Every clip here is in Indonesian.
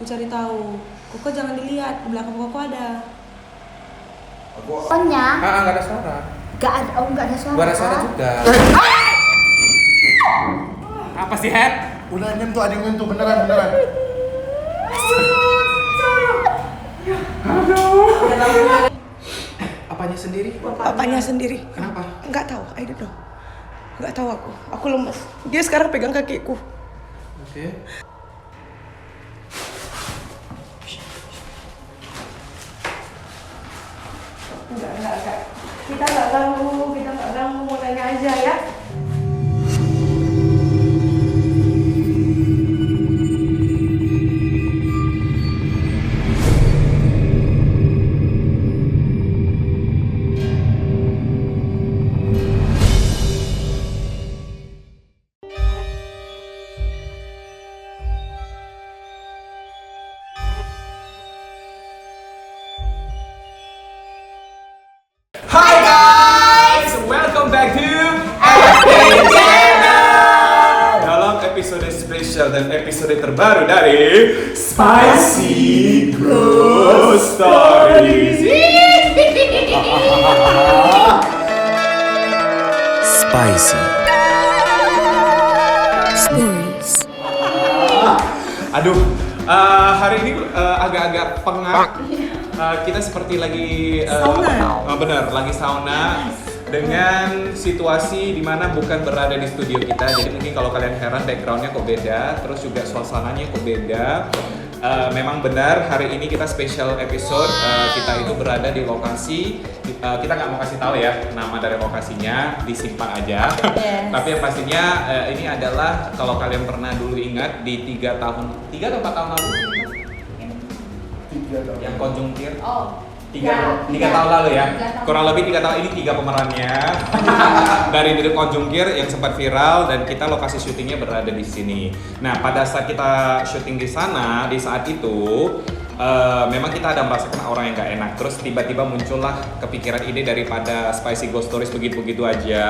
Aku cari tahu. Koko jangan dilihat, di belakang Koko ada. Pokoknya nggak ada suara. Nggak ada suara. Gak ada suara juga. Apa sih, Het? Udah nyentuh, ada yang nyentuh beneran. Apanya sendiri? Apanya sendiri? Kenapa? Enggak tahu, I don't know. Enggak tahu aku. Aku lemas. Dia sekarang pegang kakiku. Oke. Enggak. Kita nggak ganggu, mau nanya aja ya. Hai guys, welcome back to FB Channel. Dalam episode spesial dan episode terbaru dari Spicy Ghost Stories. Spicy Stories. Aduh, hari ini agak-agak pengap. Kita seperti lagi benar, lagi sauna dengan situasi dimana bukan berada di studio kita. Jadi mungkin kalau kalian heran backgroundnya kok beda, terus juga suasananya kok beda. Memang benar hari ini kita special episode. Kita itu berada di lokasi. Kita nggak mau kasih tahu ya nama dari lokasinya, disimpan aja. Yes. Tapi yang pastinya ini adalah kalau kalian pernah dulu ingat di 3 atau 4 tahun lalu. Yang konjungkir. Tiga tahun lalu ya. Kurang lebih 3 tahun ini 3 pemerannya dari konjungkir yang sempat viral dan kita lokasi syutingnya berada di sini. Nah, pada saat kita syuting di sana, di saat itu memang kita ada merasakan orang yang gak enak. Terus tiba-tiba muncullah kepikiran ide daripada Spicy Ghost Stories begitu-begitu aja.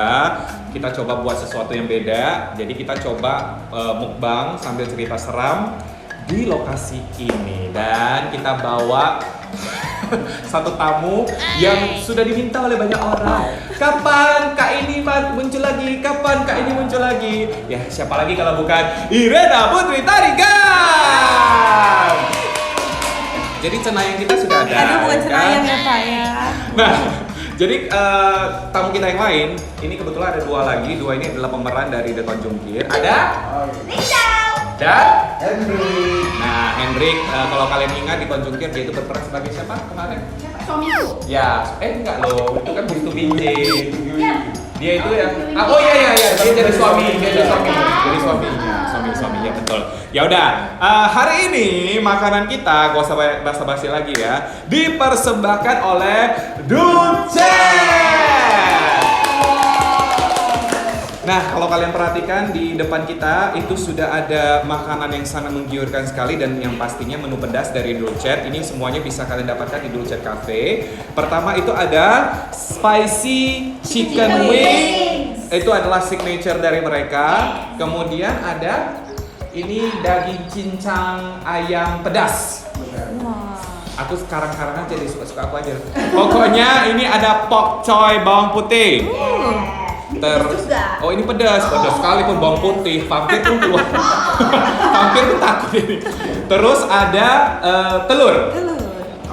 Kita coba buat sesuatu yang beda. Jadi kita coba mukbang sambil cerita seram di lokasi ini dan kita bawa satu tamu yang sudah diminta oleh banyak orang. Kapan Kak ini muncul lagi? Kapan Kak ini muncul lagi? Ya siapa lagi kalau bukan Irena Putri Tarigan. Jadi cenayang kita sudah ada. Aduh, bukan cenayang ya Pak ya. Nah, jadi tamu kita yang lain ini kebetulan ada 2 lagi. 2 ini adalah pemeran dari The Konjungkir. Ada dan Hendrik. Nah, Hendrik, kalau kalian ingat di Konjungkir dia itu berperan sebagai siapa kemarin? Suamiku. Ya, enggak loh, itu kan Bistu Binjai. Dia itu ya. Oh iya, dia jadi suaminya, suaminya betul. Ya udah, hari ini makanan kita, gak usah basa-basi lagi ya, dipersembahkan oleh Dulcet. Nah, kalau kalian perhatikan di depan kita itu sudah ada makanan yang sangat menggiurkan sekali dan yang pastinya menu pedas dari Dulcet. Ini semuanya bisa kalian dapatkan di Dulcet Cafe. Pertama itu ada spicy chicken wings. Itu adalah signature dari mereka. Kemudian ada ini daging cincang ayam pedas. Aku sekarang-karangan jadi suka-suka aku aja. Pokoknya ini ada pok choy bawang putih. Oh ini pedas sekali pun bawang putih, vampir pun keluar. Vampir pun takut ini. Terus ada telur.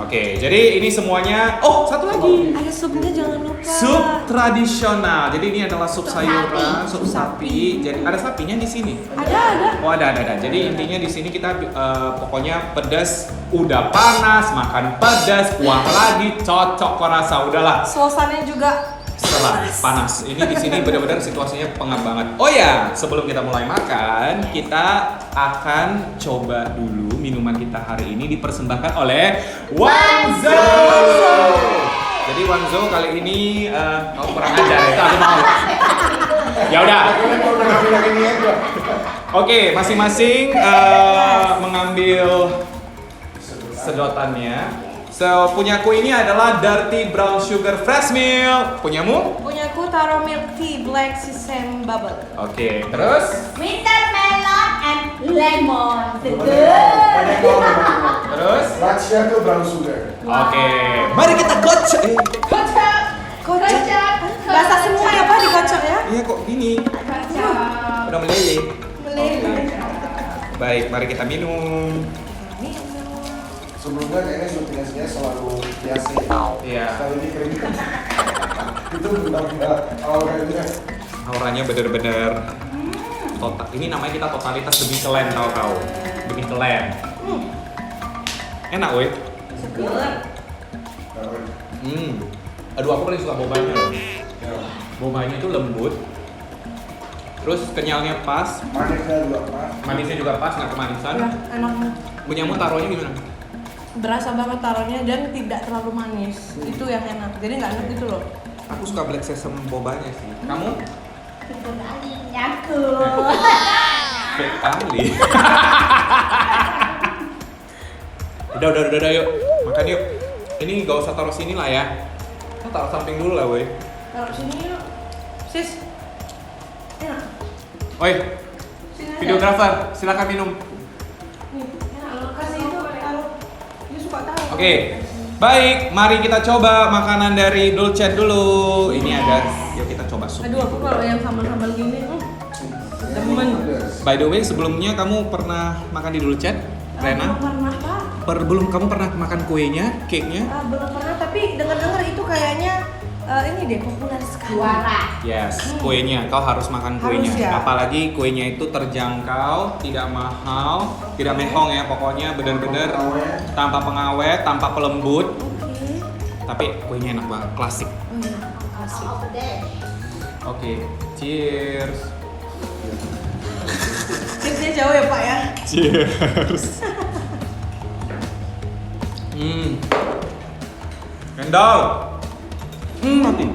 Oke, jadi ini semuanya. Oh, satu lagi. Ada supnya jangan lupa. Sup tradisional. Jadi ini adalah sup sayuran, sup sapi. Jadi ada sapinya di sini. Ada. Oh ada. Jadi intinya di sini kita pokoknya pedas, udah panas, makan pedas, kuah lagi, cocok kok rasa. Udahlah. Suasananya juga Setelah panas. Ini di sini benar-benar situasinya pengap banget. Oh ya, sebelum kita mulai makan, kita akan coba dulu minuman kita hari ini dipersembahkan oleh Wanzo. Jadi Wanzo kali ini kamu kurang ajar ya, aku mau. Ya udah. Oke, masing-masing mengambil sedotannya. So, punyaku ini adalah Dirty Brown Sugar Fresh Milk. Punyamu? Punyaku taro milk tea black sesame bubble. Oke, terus? Winter melon and lemon. Asia tuh brown sugar. Oke, mari kita gocek. Kocak. Kocak. Basah semua ya Pak dikocok ya? Iya kok gini, Kocak. udah meleleh. Meleleh. Baik, mari kita minum. Sebelumnya kayaknya syuting Asia selalu biasa. Iya. Kali ini kering. Itu benar-benar awalnya. Auranya bener-bener total. Ini namanya kita totalitas demi kelen, tahu-tahu. Demi kelen. Enak, weh. Seger. Aduh, aku paling suka bobanya loh. Bobanya itu lembut. Terus kenyalnya pas, Manisnya juga pas. manisnya juga pas, nggak kemanisan. Ya, enak. Punyamu taruhnya gimana? Berasa banget taruhnya dan tidak terlalu manis. Itu yang enak. Jadi nggak enak gitu loh. Aku suka black sesame bobanya sih. Kamu? Nyaku. Fake kali. udah, yuk. Makan yuk. Ini gak usah taruh sini lah ya. Kita taruh samping dulu lah, woi. Taruh sini yuk. Sis. Enak. Oi, Sini aja. videographer, silakan minum. Nih, enak loh. Kasih itu taruh. Dia suka taruh. Oke, baik, mari kita coba makanan dari Dulcet dulu. Ini ada, yuk kita coba sup. Aduh, aku kalau yang sambal-sambal gini, demen. By the way, sebelumnya kamu pernah makan di Dulcet, Rena? Belum pernah Pak. Belum, kamu pernah makan kuenya, cake-nya? Belum pernah, tapi dengar-dengar itu kayaknya ini deh populer sekali. Yes, kuenya. Kau harus makan kuenya. Harus ya? Apalagi kuenya itu terjangkau, tidak mahal, tidak mehong ya. Pokoknya bener-bener tanpa pengawet, tanpa pelembut. Oke. Tapi kuenya enak banget, klasik. Oh iya, kasih. Oke, cheers. Tipsnya jauh ya Pak ya? Cheers. Endol. Mati.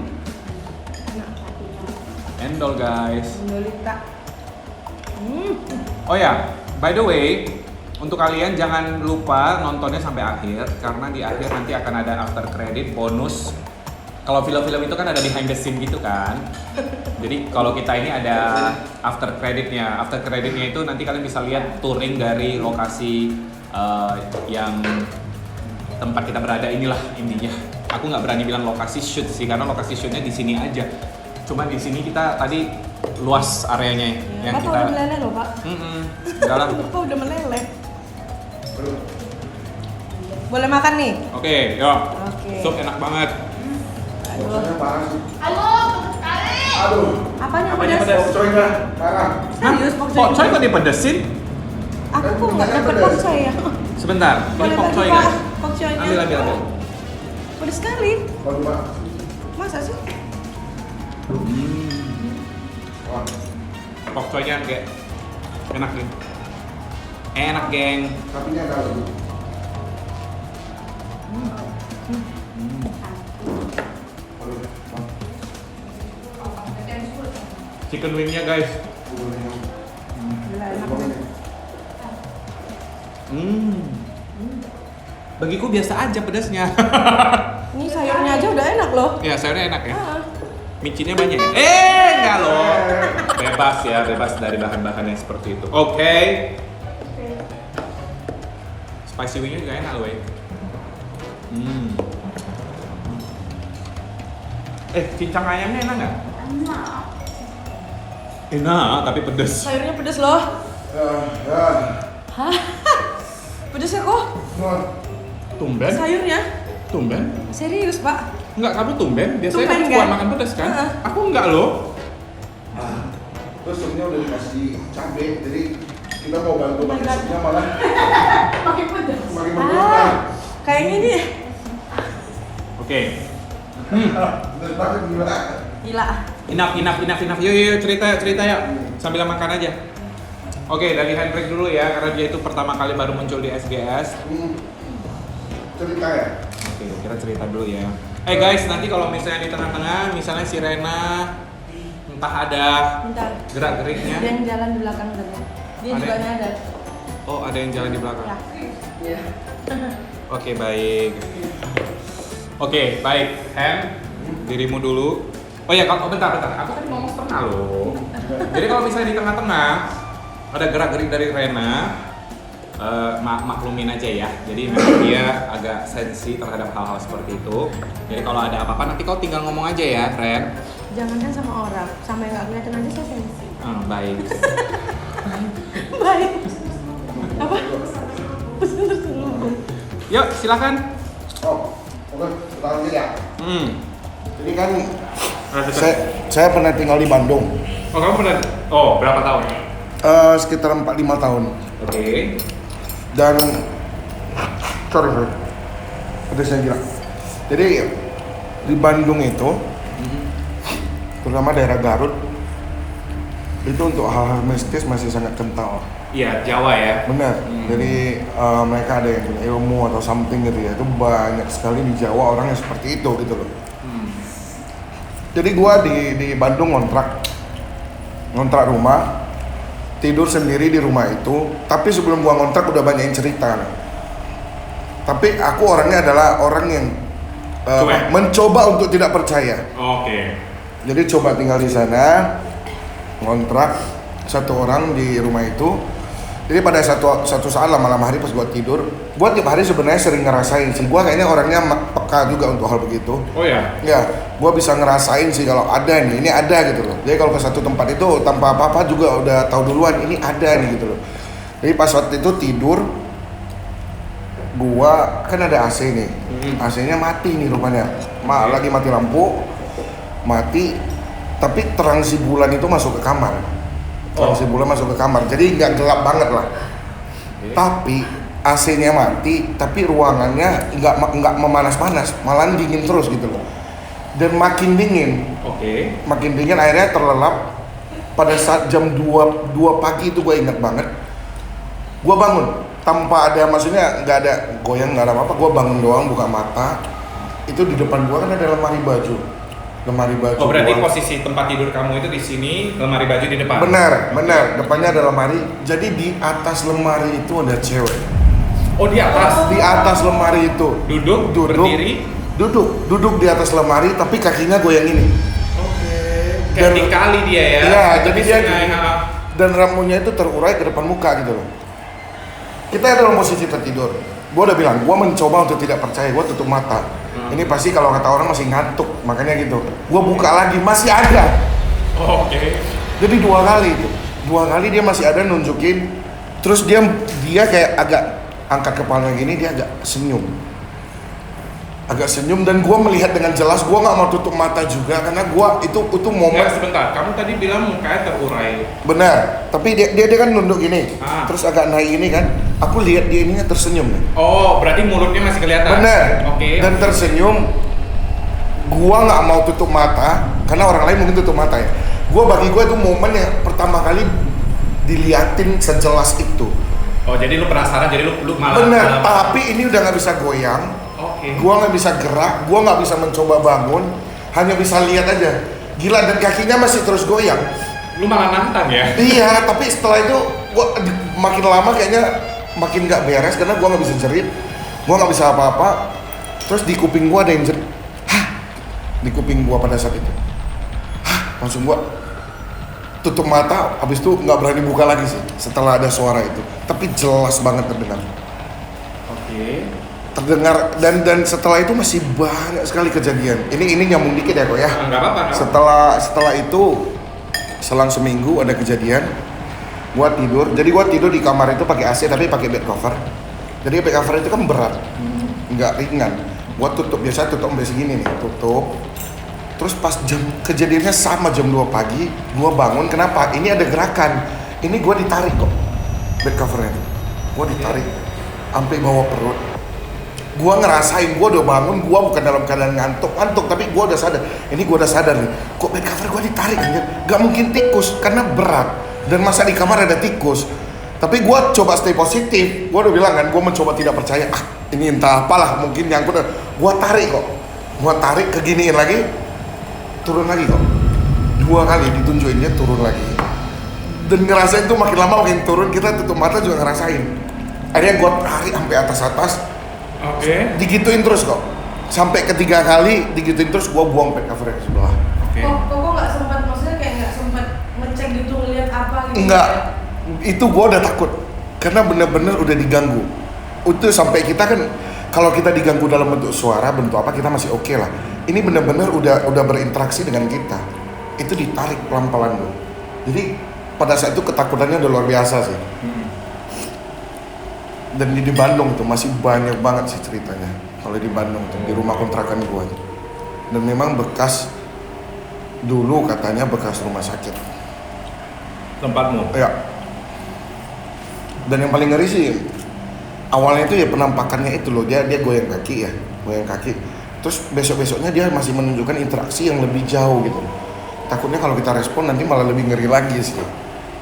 Endol guys. Mendolita. Oh ya, by the way, untuk kalian jangan lupa nontonnya sampai akhir karena di akhir nanti akan ada after credit bonus. Kalau film-film itu kan ada behind the scene gitu kan. Jadi kalau kita ini ada after creditnya. After creditnya itu nanti kalian bisa lihat touring dari lokasi yang tempat kita berada inilah intinya. Aku nggak berani bilang lokasi shoot sih karena lokasi shootnya di sini aja. Cuma di sini kita tadi luas areanya Ya, yang Bapak kita. udah meleleh loh Pak. Udah lah. Bapak udah meleleh. Boleh makan nih? Oke, yuk. Oke. Sup enak banget. Rasanya parah sih. Halo, Aduh. Apanya Apanya pedas? pedas? Coynya parah. Serius Pok coy kok dipedesin? Aku kok nggak dapet Pedas. pokcoy ya? Sebentar, ini Boleh pok bagi coy Pak guys. pokcoynya? Ambil. Pedas sekali. Waduh, Pak. Masa sih? Wah. Pok coynya kayak enak nih. Enak geng. Sapinya dalam. Waduh, Bang. Chicken wingnya guys. Gila enak banget. Bagiku biasa aja pedasnya. Ini sayurnya aja udah enak loh. Ya sayurnya enak ya. Ah. Micinnya banyak ya? Enggak loh. Bebas ya, bebas dari bahan-bahan yang seperti itu. Oke. Spicy wingnya juga enak loh ya. Cincang ayamnya enak nggak? Enak, tapi pedes. Sayurnya pedes loh. Hah? Pedes ya kok? Tumben? Sayurnya? Tumben? Serius Pak? Enggak, kamu tumben? Biasanya Tumben, kamu suka kan? makan pedes kan? Heeh. Aku enggak loh. Terus supnya udah dikasih cabai, jadi kita mau bantu pakai supnya malah makin pedas. makin berkurang. Ah, kayaknya nih. Oke. Bener banget gila. Gila. Enough. Yuk, cerita ya. Sambil makan aja. Oke, dari handbrake dulu ya, karena dia itu pertama kali baru muncul di SGS. Cerita ya. Oke, kita cerita dulu ya. Guys, nanti kalau misalnya di tengah-tengah, misalnya si Rena entah ada Bentar. gerak-geriknya. Dia yang jalan di belakang tadi. Dia Ada? juga nyadar. Oh, ada yang jalan di belakang. Ya. Oke, baik. Oke, baik. Hem, dirimu dulu. Oh ya, bentar. Aku tadi ngomong setengah loh. Jadi kalau misalnya di tengah-tengah ada gerak-gerik dari Rena, maklumin aja ya. Jadi memang dia agak sensi terhadap hal-hal seperti itu. Jadi kalau ada apa-apa nanti kau tinggal ngomong aja ya, Ren. Jangan kan sama orang, sampai nggak kelihatan aja saya sensi. Baik. Baik. Apa? Pesan terselubung. Yuk, silakan. Oh, oke, sekarang aja ya. Jadi kan Saya saya pernah tinggal di Bandung. Oh, kamu pernah? Oh, berapa tahun? Sekitar 4-5 tahun. Oke. Dan sorry. Udah saya bilang. Jadi di Bandung itu, terutama daerah Garut, itu untuk hal-hal mistis masih sangat kental. Iya, Jawa ya. Benar. Jadi mereka ada yang punya ilmu atau something gitu ya. Itu banyak sekali di Jawa orang yang seperti itu gitu loh. Jadi gua di Bandung ngontrak rumah, tidur sendiri di rumah itu. Tapi sebelum gua ngontrak udah banyak yang cerita. Tapi aku orangnya adalah orang yang mencoba untuk tidak percaya. Oke. Jadi coba tinggal di sana, ngontrak satu orang di rumah itu. Jadi pada satu saat malam hari pas gua tidur, gua tiap hari sebenarnya sering ngerasain sih. Gua kayaknya orangnya peka juga untuk hal begitu. Oh ya. Ya, gua bisa ngerasain sih kalau ada nih, ini ada gitu loh. Jadi kalau ke satu tempat itu tanpa apa-apa juga udah tahu duluan ini ada nih gitu loh. Jadi pas waktu itu tidur, gua kan ada AC nih. AC-nya mati nih rupanya. Lagi mati lampu, mati. Tapi terang si bulan itu masuk ke kamar. Si bulan masuk ke kamar, jadi nggak gelap banget lah. Tapi AC-nya mati, tapi ruangannya nggak memanas-panas, malah dingin terus gitu loh. Dan makin dingin, makin dingin akhirnya terlelap. Pada saat jam 2 pagi itu gue ingat banget, gue bangun tanpa ada, maksudnya nggak ada goyang, nggak ada apa-apa. Gue bangun doang, buka mata, itu di depan gue kan ada lemari baju. Oh, berarti posisi tempat tidur kamu itu di sini, lemari baju di depan. Benar, depannya ada lemari. Jadi di atas lemari itu ada cewek. Oh, di atas. Di atas lemari itu. Duduk, berdiri. Duduk di atas lemari tapi kakinya goyang ini. Oke. Kayak dikali dia ya. Iya, jadi dia gini. Dan rambutnya itu terurai ke depan muka gitu loh. Kita dalam posisi tertidur. Gua udah bilang, gua mencoba untuk tidak percaya, gua tutup mata. Ini pasti kalau kata orang masih ngantuk, makanya gitu. Gua buka lagi, masih ada. Oke. Jadi 2 kali itu. 2 kali dia masih ada nunjukin. Terus dia kayak agak angkat kepalanya gini, dia agak senyum. Dan gua melihat dengan jelas, gua nggak mau tutup mata juga karena gua itu momen. Sebentar, kamu tadi bilang mukanya terurai. Benar, tapi dia kan nunduk gini, terus agak naik ini kan. Aku lihat dia ininya tersenyum nih. Oh, berarti mulutnya masih kelihatan. Benar. Oke. Dan tersenyum. Gua nggak mau tutup mata karena orang lain mungkin tutup mata ya. Bagi gua itu momen yang pertama kali diliatin sejelas itu. Oh, jadi lu penasaran, jadi lu malah. Benar, tapi ini udah nggak bisa goyang. Oke. Gua nggak bisa gerak, gua nggak bisa mencoba bangun, hanya bisa lihat aja. Gila, dan kakinya masih terus goyang. Lu malah nantang ya? Iya, tapi setelah itu gua makin lama kayaknya makin nggak beres karena gua nggak bisa jerit, gua nggak bisa apa-apa. Terus di kuping gua ada yang jerit, di kuping gua pada saat itu. Langsung gua tutup mata, habis itu nggak berani buka lagi sih setelah ada suara itu. Tapi jelas banget terdengar. Oke. Terdengar dan setelah itu masih banyak sekali kejadian. Ini nyambung dikit ya kok ya. Nggak apa-apa. Setelah itu selang seminggu ada kejadian. Gua tidur, jadi gua tidur di kamar itu pakai AC tapi pakai bed cover. Jadi bed cover itu kan berat, nggak ringan. Gua tutup, biasa tutup sampai segini nih, tutup. Terus pas kejadiannya sama jam 2 pagi, gua bangun. Kenapa? Ini ada gerakan. Ini gua ditarik kok, bed covernya. Gua ditarik sampai bawah perut. Gua ngerasain, gua udah bangun, gua bukan dalam keadaan ngantuk, tapi gua udah sadar. Ini gua udah sadar nih, kok bed cover gua ditarik anjir. Gak mungkin tikus karena berat. Dan masa di kamar ada tikus. Tapi gue coba stay positif. Gue udah bilang kan, gue mencoba tidak percaya. Ini entah apalah, mungkin nyangkut. Gue tarik kok. Gue tarik, keginiin lagi. Turun lagi kok. 2 kali ditunjukin dia turun lagi. Dan ngerasain tuh makin lama makin turun. Kita tutup mata juga ngerasain. Akhirnya gue tarik sampai atas-atas. Oke. Digituin terus kok. Sampai ketiga kali digituin terus, gue buang bed cover ke sebelah. Oke. Kok nggak sempat, maksudnya kayak nggak sempat ngecek gitu ngeliat apa gitu? Enggak, itu gue udah takut Karena benar-benar udah diganggu. Itu sampai kita kan kalau kita diganggu dalam bentuk suara, bentuk apa kita masih oke lah. Ini benar-benar udah berinteraksi dengan kita. Itu ditarik pelan-pelan loh. Jadi pada saat itu ketakutannya udah luar biasa sih. Dan di Bandung tuh masih banyak banget sih ceritanya. Kalau di Bandung tuh di rumah kontrakan gua. Dan memang bekas dulu katanya bekas rumah sakit. Tempatmu? Ya. Dan yang paling ngeri sih awalnya itu ya penampakannya itu loh, dia goyang kaki. Terus besoknya dia masih menunjukkan interaksi yang lebih jauh gitu. Takutnya kalau kita respon nanti malah lebih ngeri lagi sih.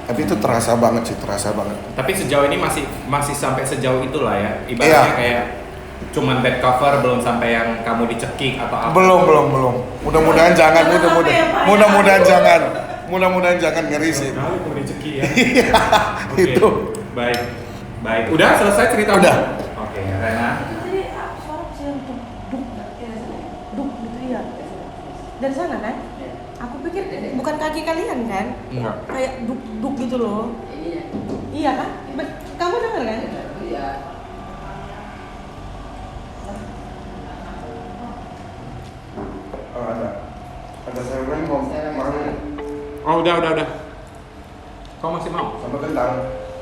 Tapi itu terasa banget. Tapi sejauh ini masih sampai sejauh itulah ya. Ibaratnya kayak cuman bed cover, belum sampai yang kamu dicekik atau apa. Belum. Mudah-mudahan jangan, mudah-mudahan jangan ngeri sih. Kali kamu dicekik ya. Oke. Itu. Baik. Udah selesai cerita? Udah. Oke, Rena. Tadi suara kecil duk gitu ya. Dari sana kan? Aku pikir bukan kaki kalian kan? Enggak. Kayak duk gitu loh. Iya kan? Kamu dengar kan? Iya. Oh, ada sayuran mau Oh, udah. Kau masih mau? sama kentang.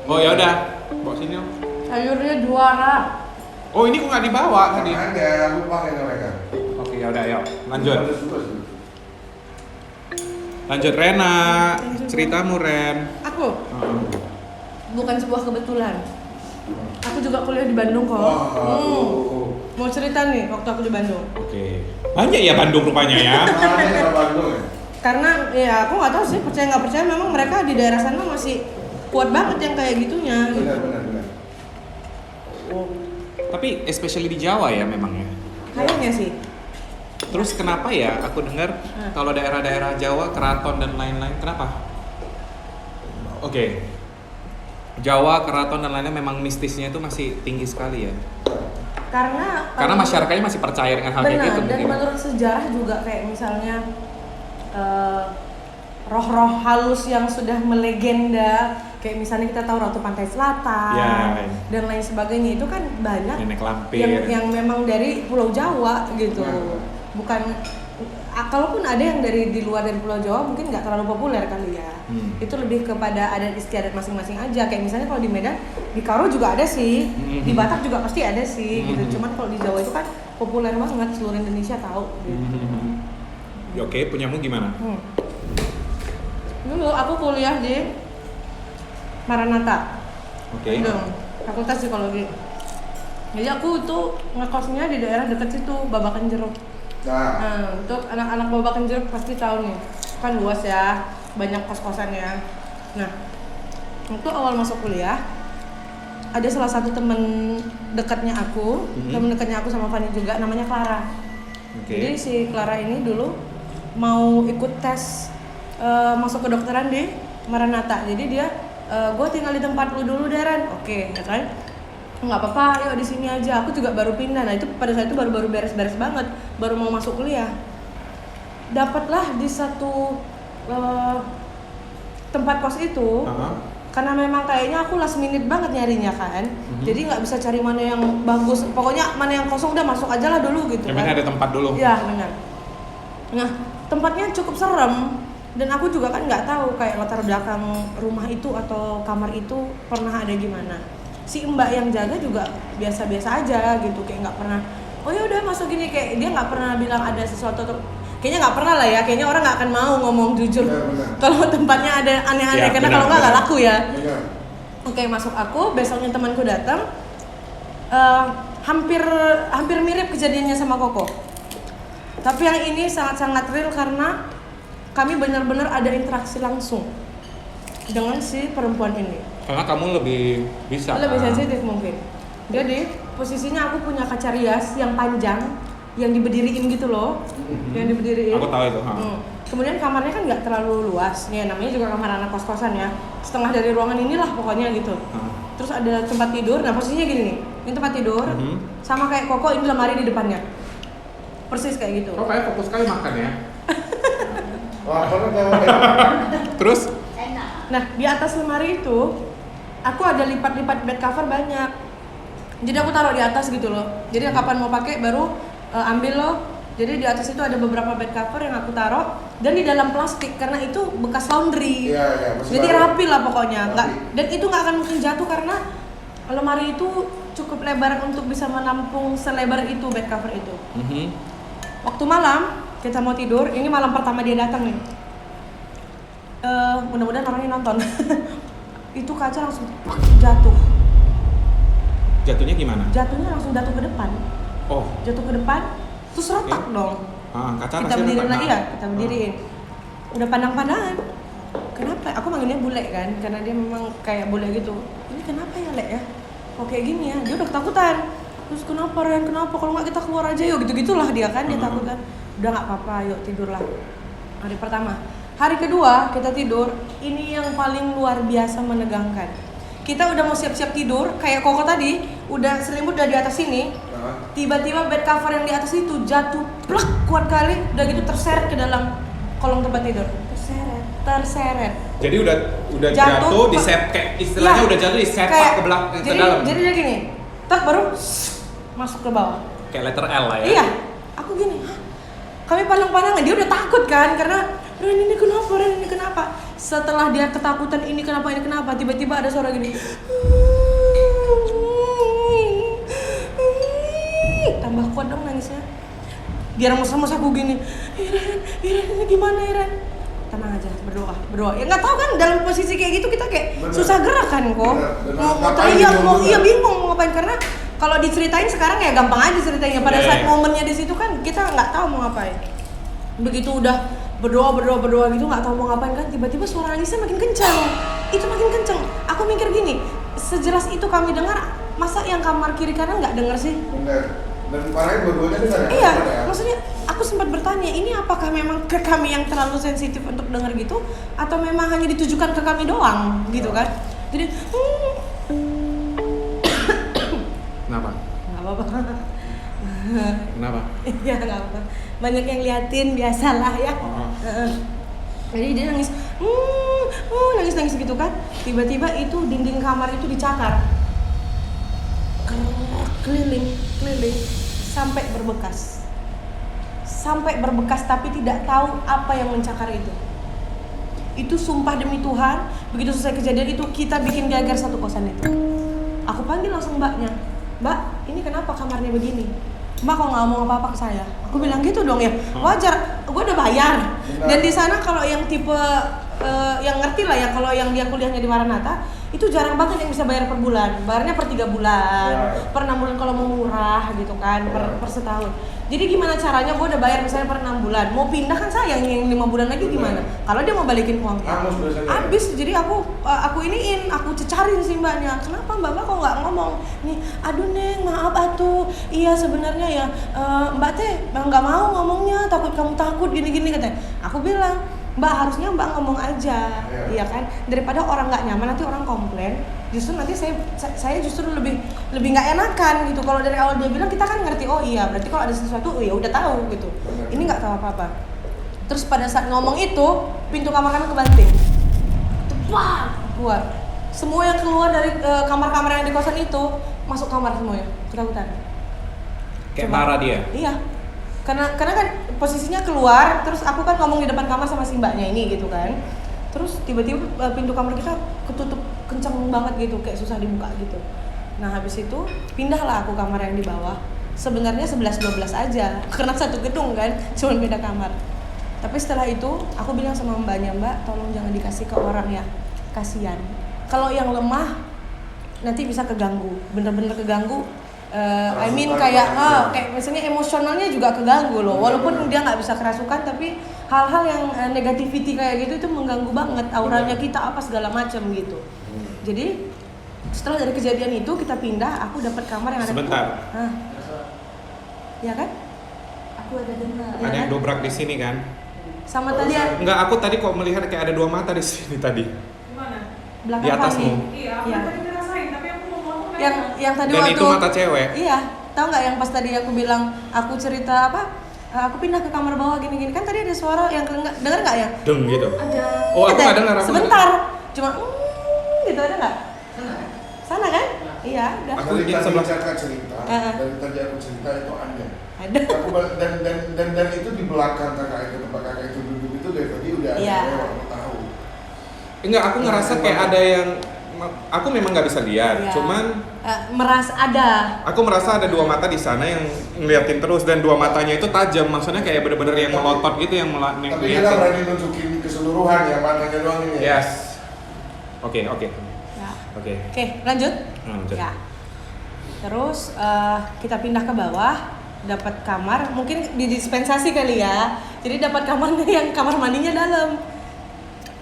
Oh ya udah, bawa sini om. Sayurnya juara. Oh ini kok nggak dibawa tadi? Ada, lupa kayaknya mereka. Oke ya udah, yuk lanjut. Ada suka sih. Lanjut Rena, ceritamu Ren. Aku bukan sebuah kebetulan. Aku juga kuliah di Bandung kok. Mau cerita nih waktu aku di Bandung. Oke. Banyak ya Bandung rupanya ya. Ada Bandung ya. Karena ya aku nggak tahu sih, percaya nggak percaya, memang mereka di daerah sana masih kuat banget yang kayak gitunya. Gitu. Benar. Tapi especially di Jawa ya memang ya. Kayaknya sih. Terus kenapa ya aku dengar kalau daerah-daerah Jawa, keraton dan lain-lain, kenapa? Oke. Jawa, keraton dan lainnya memang mistisnya itu masih tinggi sekali ya. Karena masyarakatnya masih percaya dengan hal kayak gitu dan mungkin. menurut sejarah juga kayak misalnya roh-roh halus yang sudah melegenda, kayak misalnya kita tahu Ratu Pantai Selatan Ya. dan lain sebagainya, itu kan banyak Nenek lampir. yang memang dari Pulau Jawa gitu. Bukan kalaupun ada yang dari di luar dari Pulau Jawa mungkin nggak terlalu populer kali ya. Itu lebih kepada adat istiadat masing-masing aja. Kayak misalnya kalau di Medan, di Karo juga ada sih, di Batak juga pasti ada sih gitu. Cuman kalau di Jawa itu kan populer banget, seluruh Indonesia tahu gitu. Oke, punyamu gimana? Dulu aku kuliah di Maranatha. Oke. Fakultas Psikologi. Jadi aku tuh ngekosnya di daerah dekat situ, Babakan Jeruk. Nah, untuk anak-anak Babakan Jeruk pasti tahu nih. Kan luas ya, banyak kos-kosannya. Nah, untuk awal masuk kuliah ada salah satu temen dekatnya aku, temen dekatnya aku sama Fanny juga, namanya Clara. Jadi si Clara ini dulu mau ikut tes masuk kedokteran di Maranatha. Jadi dia gue tinggal di tempat lu dulu Deren. Oke, ya kan? Nggak apa-apa, yuk di sini aja. Aku juga baru pindah. Nah itu pada saat itu baru beres-beres banget, baru mau masuk kuliah. Dapatlah di satu tempat kos itu. Karena memang kayaknya aku last minute banget nyarinya kan. Jadi nggak bisa cari mana yang bagus. Pokoknya mana yang kosong udah masuk aja lah dulu gitu. Memang ada tempat dulu. Iya benar. Nah tempatnya cukup serem. Dan aku juga kan nggak tahu kayak latar belakang rumah itu atau kamar itu pernah ada gimana. Si mbak yang jaga juga biasa-biasa aja gitu, kayak nggak pernah. Oh ya udah masuk gini, kayak dia nggak pernah bilang ada sesuatu. Kayaknya nggak pernah lah ya. Kayaknya orang nggak akan mau ngomong jujur kalau tempatnya ada aneh-aneh, karena kalau nggak laku ya. Oke, masuk aku. Besoknya temanku datang. Hampir mirip kejadiannya sama Koko. Tapi yang ini sangat-sangat real karena kami benar-benar ada interaksi langsung dengan si perempuan ini. Karena kamu lebih bisa. Lebih sensitif mungkin. Jadi posisinya aku punya kaca rias yang panjang, yang diberdiriin gitu loh, yang diberdiriin. Aku tahu itu. Kemudian kamarnya kan nggak terlalu luas, ya namanya juga kamar anak kos-kosan ya. Setengah dari ruangan inilah pokoknya gitu. Terus ada tempat tidur. Nah posisinya gini nih, ini tempat tidur, sama kayak Koko ini lemari di depannya. Persis kayak gitu. Kok kayak fokus sekali makan ya? Wah, Terus? Nah di atas lemari itu aku ada lipat-lipat bed cover banyak. Jadi aku taruh di atas gitu loh. Jadi kapan mau pakai baru ambil loh. Jadi di atas itu ada beberapa bed cover yang aku taruh dan di dalam plastik karena itu bekas laundry. Iya, Jadi rapi lah pokoknya. Dan itu nggak akan mungkin jatuh karena lemari itu cukup lebar untuk bisa menampung selebar itu bed cover itu. Waktu malam kita mau tidur, ini malam pertama dia datang nih. Mudah-mudahan orangnya nonton. Itu kaca langsung jatuh. Jatuhnya gimana? Jatuhnya langsung jatuh ke depan. Oh. Jatuh ke depan, terus retak dong. Kaca Kita pasti berdiriin retak. lagi ya, kita berdiriin. Udah pandang-pandangan. Kenapa? Aku manggilnya bule kan, karena dia memang kayak bule gitu. Ini kenapa ya Lek ya? Kok kayak gini ya? Dia udah ketakutan. Terus kenapa Ren? Kenapa? Kalau nggak kita keluar aja yuk, gitu-gitulah dia kan, dia takut kan. Udah nggak apa-apa, yuk tidurlah. Hari pertama. Hari kedua kita tidur, ini yang paling luar biasa menegangkan. Kita udah mau siap-siap tidur, kayak Koko tadi, udah selimut udah di atas sini. Tiba-tiba bed cover yang di atas itu jatuh plak kuat kali, udah gitu terseret ke dalam kolong tempat tidur. Terseret. Jadi udah jatuh di set kayak istilahnya Ya, udah jatuh di sepak kayak- ke belakang ke jadi, dalam. Jadi dia gini, tak baru masuk ke bawah. Kayak letter L lah ya. Iya, aku gini, hah? Kami pandang-pandangan, dia udah takut kan karena Ren ini kenapa? Setelah dia ketakutan ini kenapa, tiba-tiba ada suara gini. Tambah kuat dong nangisnya. Dia remes-remes aku gini. Iren, ini gimana Iren? Tenang aja, berdoa. Ya nggak tahu kan dalam posisi kayak gitu kita kayak susah gerak kan kok. Mau teriak, bingung mau ngapain karena kalau diceritain sekarang ya gampang aja ceritanya. Pada saat momennya di situ kan kita nggak tahu mau ngapain. Begitu udah berdoa gitu nggak tahu mau ngapain kan tiba-tiba suara nangisnya makin kencang. Itu makin kencang. Aku mikir gini, sejelas itu kami dengar, masa yang kamar kiri kanan nggak dengar sih? Bener. Dan parahnya dua-duanya dengar ya? Iya, maksudnya aku sempat bertanya, ini apakah memang ke kami yang terlalu sensitif untuk dengar gitu, atau memang hanya ditujukan ke kami doang, gitu kan? Jadi, Kenapa? nggak apa-apa. Kenapa? Iya nggak apa-apa. Banyak yang liatin, biasalah ya. Jadi dia nangis, nangis gitu kan. Tiba-tiba itu dinding kamar itu dicakar, keliling sampai berbekas tapi tidak tahu apa yang mencakar itu. Itu sumpah demi Tuhan, begitu selesai kejadian itu kita bikin geger satu kosan itu. Aku panggil langsung mbaknya, Mbak, ini kenapa kamarnya begini? Mbak kok nggak ngomong apa-apa ke saya? Aku bilang gitu dong ya, wajar, gue udah bayar. Dan di sana kalau yang tipe yang ngerti lah ya, kalau yang dia kuliahnya di Maranatha itu jarang banget yang bisa bayar per bulan, bayarnya per 3 bulan, per 6 bulan kalau mau murah gitu kan, per setahun. Jadi gimana caranya, gue udah bayar misalnya per 6 bulan, mau pindah kan sayang yang 5 bulan lagi gimana? Kalau dia mau balikin uangnya, habis. Jadi aku iniin, aku cecarin sih mbaknya, kenapa mbak kok nggak ngomong? Nih, aduh Neng, maaf atuh, iya sebenarnya ya mbak teh nggak mau ngomongnya, takut kamu takut gini-gini katanya. Aku bilang, Mbak harusnya Mbak ngomong aja, iya kan? Daripada orang nggak nyaman nanti orang komplain. Justru nanti saya justru lebih nggak enakan gitu. Kalau dari awal dia bilang kita kan ngerti, oh iya berarti kalau ada sesuatu, oh ya udah tahu gitu. Ini nggak tahu apa-apa. Terus pada saat ngomong itu pintu kamar kami kebanting, wah keluar. Semua yang keluar dari kamar-kamar yang di kosan itu masuk kamar semuanya, ketakutan. Kayak marah dia. Iya. Karena kan posisinya keluar, terus aku kan ngomong di depan kamar sama si mbaknya ini gitu kan. Terus tiba-tiba pintu kamar kita ketutup kenceng banget gitu, kayak susah dibuka gitu. Nah habis itu pindahlah aku kamar yang di bawah. Sebenarnya 11-12 aja, karena satu gedung kan, cuma beda kamar. Tapi setelah itu aku bilang sama mbaknya, Mbak tolong jangan dikasih ke orang ya, kasihan. Kalau yang lemah nanti bisa keganggu, bener-bener keganggu. Kayak misalnya emosionalnya juga keganggu loh. Walaupun dia nggak bisa kerasukan, tapi hal-hal yang negativity kayak gitu itu mengganggu banget auranya kita apa segala macam gitu. Jadi setelah dari kejadian itu kita pindah, aku dapat kamar yang ada. Sebentar. Ya kan? Aku ada dengar. Ada yang dobrak di sini kan? Sama tadi ya? Enggak, aku tadi kok melihat kayak ada 2 mata di sini tadi. Gimana? Di Belakang atasmu. kami. Iya. Tadi ngerasain, tapi aku mau ngomong Yang tadi Dan waktu itu mata cewek. Iya, tahu nggak yang pas tadi aku bilang aku cerita apa? Aku pindah ke kamar bawah gini-gini kan tadi ada suara yang dengar nggak ya? Deng gitu. Ada. Oh, aku nggak dengar. Sebentar, cuma gitu ada nggak? Sana kan? Iya, udah. Aku Dari di tadi sebelah. Caka cerita, dari tadi aku cerita itu ada. Ada. Aku dan itu di belakang kakak itu, tempat kakak itu duduk itu dari tadi udah ada Iya. lewat, aku tahu. Enggak, aku ngerasa kayak ada yang aku memang nggak bisa lihat, Iya. cuman Merasa ada. aku merasa ada dua mata di sana yang ngeliatin terus dan dua matanya itu tajam, maksudnya kayak bener-bener yang melotot gitu yang Tapi kita berani nunjukin keseluruhan ya, matanya doang ini. Ya? Yes. Oke. Ya. Oke. Oke, lanjut. Lanjut. Ya. Terus kita pindah ke bawah, dapat kamar, mungkin didispensasi kali ya. Jadi dapat kamarnya yang kamar mandinya dalam.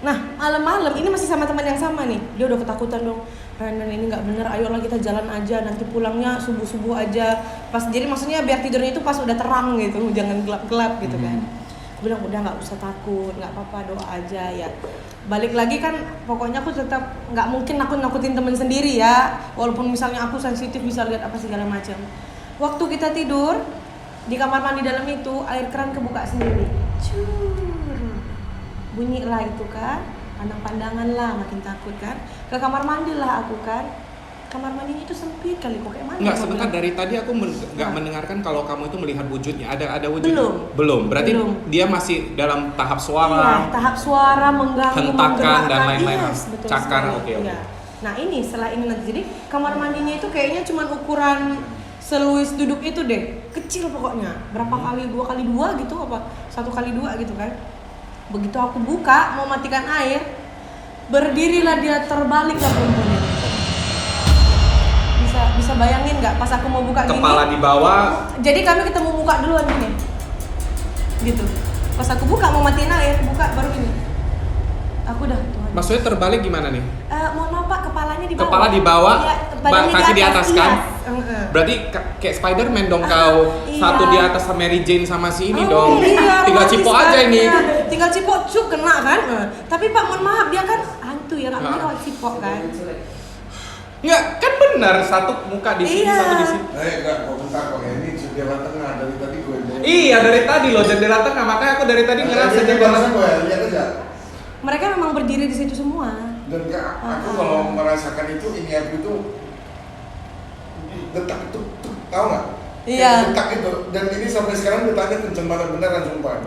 Nah, malam-malam ini masih sama teman yang sama nih. Dia udah ketakutan dong. Ren, ini nggak bener. Ayolah kita jalan aja. Nanti pulangnya subuh-subuh aja. Jadi maksudnya biar tidurnya itu pas udah terang gitu, jangan gelap-gelap gitu kan. Aku bilang udah nggak usah takut, nggak apa-apa, doa aja ya. Balik lagi kan, pokoknya aku tetap nggak mungkin nakutin temen sendiri ya. Walaupun misalnya aku sensitif bisa lihat apa segala macam. Waktu kita tidur di kamar mandi dalam itu, air keran kebuka sendiri. Cur. Bunyi lah itu kan, pandang-pandangan lah, makin takut kan. Ke kamar mandi lah aku kan. Kamar mandinya itu sempit kali, kok kayak mana? Enggak, aku sebentar, bilang. dari tadi aku nggak mendengarkan kalau kamu itu melihat wujudnya. Ada wujud? Belum. Berarti Belum. dia masih dalam tahap Iya, suara. tahap suara mengganggu, Hentakan menggerakkan, dan lain-lain. yes, betul Cakar, sekali. oke. Iya. Nah ini setelah ini nanti, jadi kamar mandinya itu kayaknya cuma ukuran seluis duduk itu deh, kecil pokoknya. Berapa kali, 2x2 gitu apa 1x2 gitu kan. Begitu aku buka mau matikan air, berdirilah dia terbalik ke perempuan itu. Bisa bayangin nggak pas aku mau buka gini? Kepala di bawah. Jadi kami ketemu muka duluan gini, gitu. Pas aku buka mau matiin air, buka baru gini. Aku udah Tuhan. Maksudnya terbalik gimana nih? Mohon maaf Pak, kepalanya di bawah. Kepala di bawah, Iya, badannya kaki di atas kan? Iya. Berarti kayak Spider-Man dong kau. Iya. Satu di atas sama Mary Jane sama si ini Oh, dong. iya, Tinggal romantis cipok kan? aja ini. Iya, tinggal cipok cuk kena kan. Tapi Pak mohon maaf dia kan hantu ya, nggak mungkin lewat cipok kan. Enggak, kan benar satu muka di sini, Iya. satu di sini. Enggak, kok bentar kok ya, ini jendela tengah dari tadi gue. Iya, dari tadi loh jendela tengah, makanya aku dari tadi ngerasa jendela tengah gue lihat aja. Mereka memang berdiri di situ semua. Dan aku kalau merasakan itu, ini aku itu detak itu, tahu nggak? Iya. Kayak detak itu, dan ini sampai sekarang detaknya kenceng banget beneran sumpah.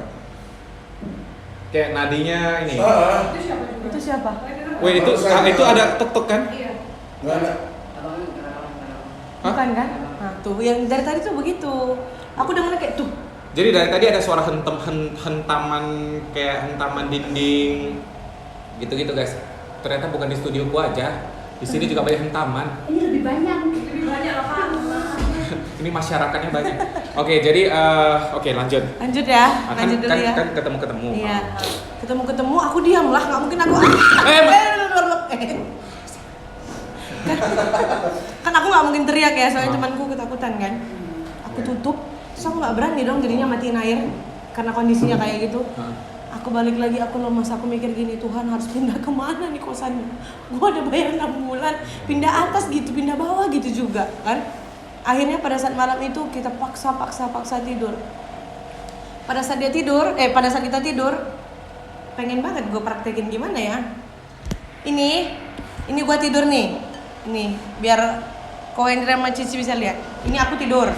kayak nadinya ini. Itu siapa juga? Itu siapa? Wih, itu ada tek-tek kan? Iya. Nggak ada. Hah? Bukan kan? Nah tuh, yang dari tadi tuh begitu. Aku dengar kayak tuh. Jadi dari tadi ada suara hentaman kayak hentaman dinding gitu-gitu guys. Ternyata bukan di studioku aja. Di sini juga banyak hentaman. Ini lebih banyak lah Pak. Ini masyarakatnya banyak. Oke, jadi oke lanjut. Lanjut ya, lanjut dulu ya. Kan ketemu-ketemu. Iya. Ketemu, aku diam lah, nggak mungkin aku. Kan aku nggak mungkin teriak ya, soalnya temanku ketakutan kan. Aku tutup, terus aku nggak berani dong jadinya matiin air karena kondisinya kayak gitu. Aku balik lagi, aku lemas, aku mikir gini, Tuhan harus pindah kemana nih kosannya? Gua ada bayar 6 bulan, pindah atas gitu, pindah bawah gitu juga kan. Akhirnya pada saat malam itu kita paksa tidur. Pada saat kita tidur, pengen banget gue praktekin gimana ya. Ini gue tidur nih. Nih, biar kau Indra sama Cici bisa lihat. Ini aku tidur.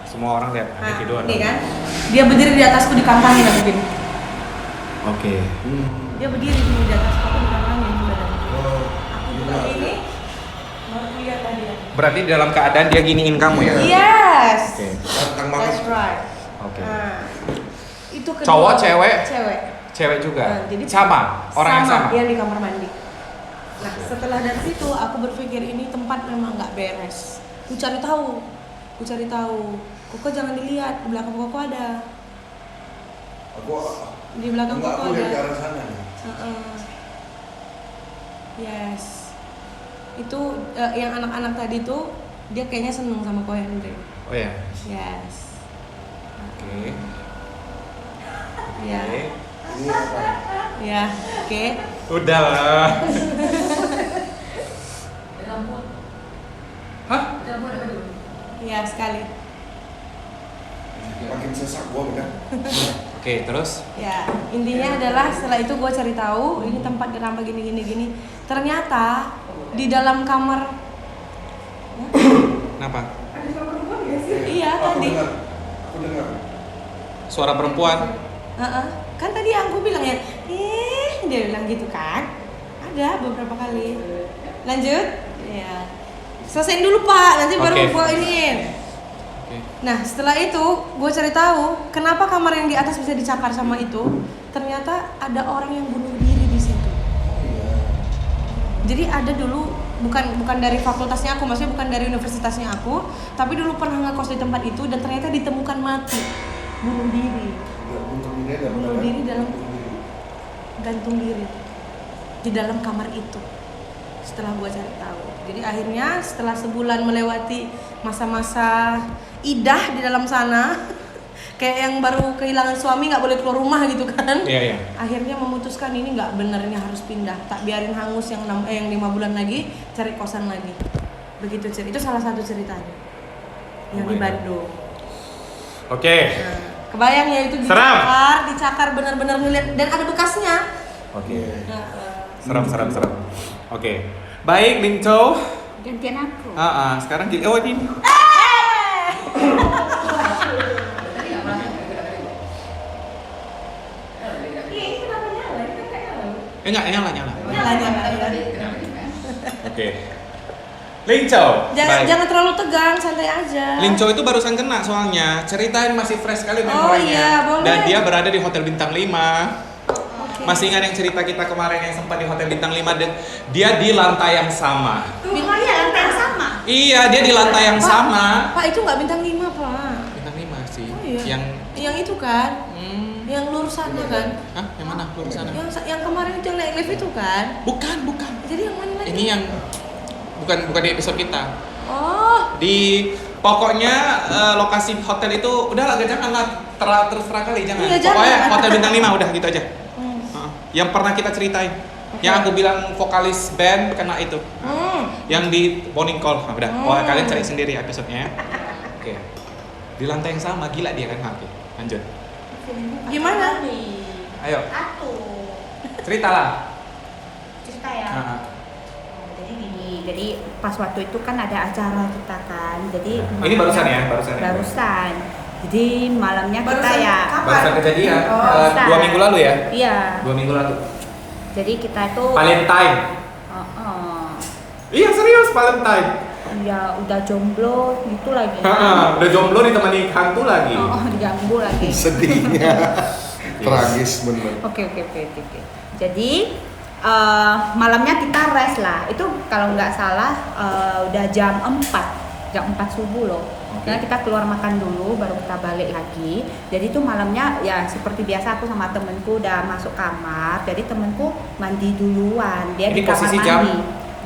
Semua orang lihat dia tidur. Nih kan. Dia berdiri di atasku, dikantangin aku gini. Oke. Dia berdiri di atasku, aku dikantangin badannya. Aku buka ini, baru lihat tadi. Berarti dalam keadaan dia giniin kamu ya? Yes. Oke. Tantang banget. That's right. Oke. Nah, itu kedua. Cowok, cewek? Cewek. Cewek juga. Jadi sama, orang yang sama. Dia di kamar mandi. Nah, setelah dari situ aku berpikir ini tempat memang nggak beres. Ku cari tahu. Koko jangan dilihat, di belakang Koko ada. Aku Di belakang enggak, Koko aku ada. lihat ke arah sana nih. Yes. Itu yang anak-anak tadi tuh dia kayaknya seneng sama Ko Henry. Oh ya. Yes. Oke. Ya. Oke. Ini apa? Ya, oke. Udah lah. Lampu. Hah? Lampu ada dulu. Ya, sekali. Makin sesak gua bener. Oke, terus? Ya, intinya adalah setelah itu gue cari tahu ini tempat kenapa gini. Ternyata di dalam kamar. Kenapa? Ada suara perempuan nggak sih? Iya tadi. Aku dengar. Suara perempuan. Heeh. Kan tadi aku bilang ya, dia bilang gitu kan. Ada beberapa kali. Lanjut. Ya. Selesaiin dulu Pak, nanti baru Oke. gua iniin. Oke. Nah setelah itu gue cari tahu kenapa kamar yang di atas bisa dicakar sama itu. Ternyata ada orang yang bunuh diri di situ. Jadi ada dulu bukan dari fakultasnya aku, maksudnya bukan dari universitasnya aku, tapi dulu pernah ngekos di tempat itu dan ternyata ditemukan mati, bunuh diri dalam gantung diri di dalam kamar itu. Setelah gue cari tahu, jadi akhirnya setelah sebulan melewati masa-masa idah di dalam sana, kayak yang baru kehilangan suami nggak boleh keluar rumah gitu kan. Iya. Akhirnya memutuskan ini nggak bener, ini harus pindah, tak biarin hangus yang 5 bulan lagi, cari kosan lagi. Begitu cerita, itu salah satu ceritanya yang Oh di my God. Bandung. Oke. Nah, kebayang ya itu dicakar bener-bener ngeliat dan ada bekasnya. Oke. Nah, Serem. Oke. Baik, Ling Chow. Gantian aku. Sekarang oh ini. Enggak, nyala. nyala. Oke. Ling Chow. Baik. Jangan terlalu tegang, santai aja. Ling Chow itu barusan kena soalnya. Ceritain masih fresh sekali Oh, memorinya. iya, boleh. Dan dia berada di Hotel Bintang 5. Oke. Masih ingat yang cerita kita kemarin yang sempat di Hotel Bintang 5 dan dia di lantai yang sama. Iya, lantai yang sama. Iya, dia di lantai yang Pak, sama. Pak itu nggak bintang 5 Pak. Bintang 5 sih. Oh iya. Yang itu kan, yang lurus sana kan. Hah? Yang mana? Lurus sana. Yang kemarin itu yang naik lift itu kan. Bukan. Jadi yang mana lagi? Ini yang bukan di episode kita. Oh, Di pokoknya lokasi hotel itu udahlah janganlah terserah kali jangan. Iya, jangan. Pokoknya Hotel Bintang 5 udah gitu aja. Hmm. Yang pernah kita ceritain. Oke. Yang aku bilang vokalis band kena itu. Yang di morning call. Nah, udah. Pokoknya kalian cari sendiri episodenya ya. Oke. Di lantai yang sama gila dia kan. Oke. Lanjut. Gimana? Ayo, Atuh. ceritalah. Cerita ya. Nah, Jadi gini, jadi pas waktu itu kan ada acara kita kan. Jadi Ini barusan ya, barusan ya? Barusan. Jadi malamnya kita Barusan ya. kapan? barusan kejadian. Oh, barusan. 2 minggu lalu ya? Iya. 2 minggu lalu. Jadi kita itu Valentine. Iya serius Valentine. ya udah jomblo gitu lagi. Udah jomblo ditemani hantu lagi. Diganggu lagi. Sedihnya. Tragis bener. Oke. Jadi malamnya kita rest lah. Itu kalau nggak salah udah jam 4 subuh loh. Karena kita keluar makan dulu, baru kita balik lagi. Jadi itu malamnya ya seperti biasa aku sama temenku udah masuk kamar. Jadi temenku mandi duluan. Dia Ini di kamar posisi mandi.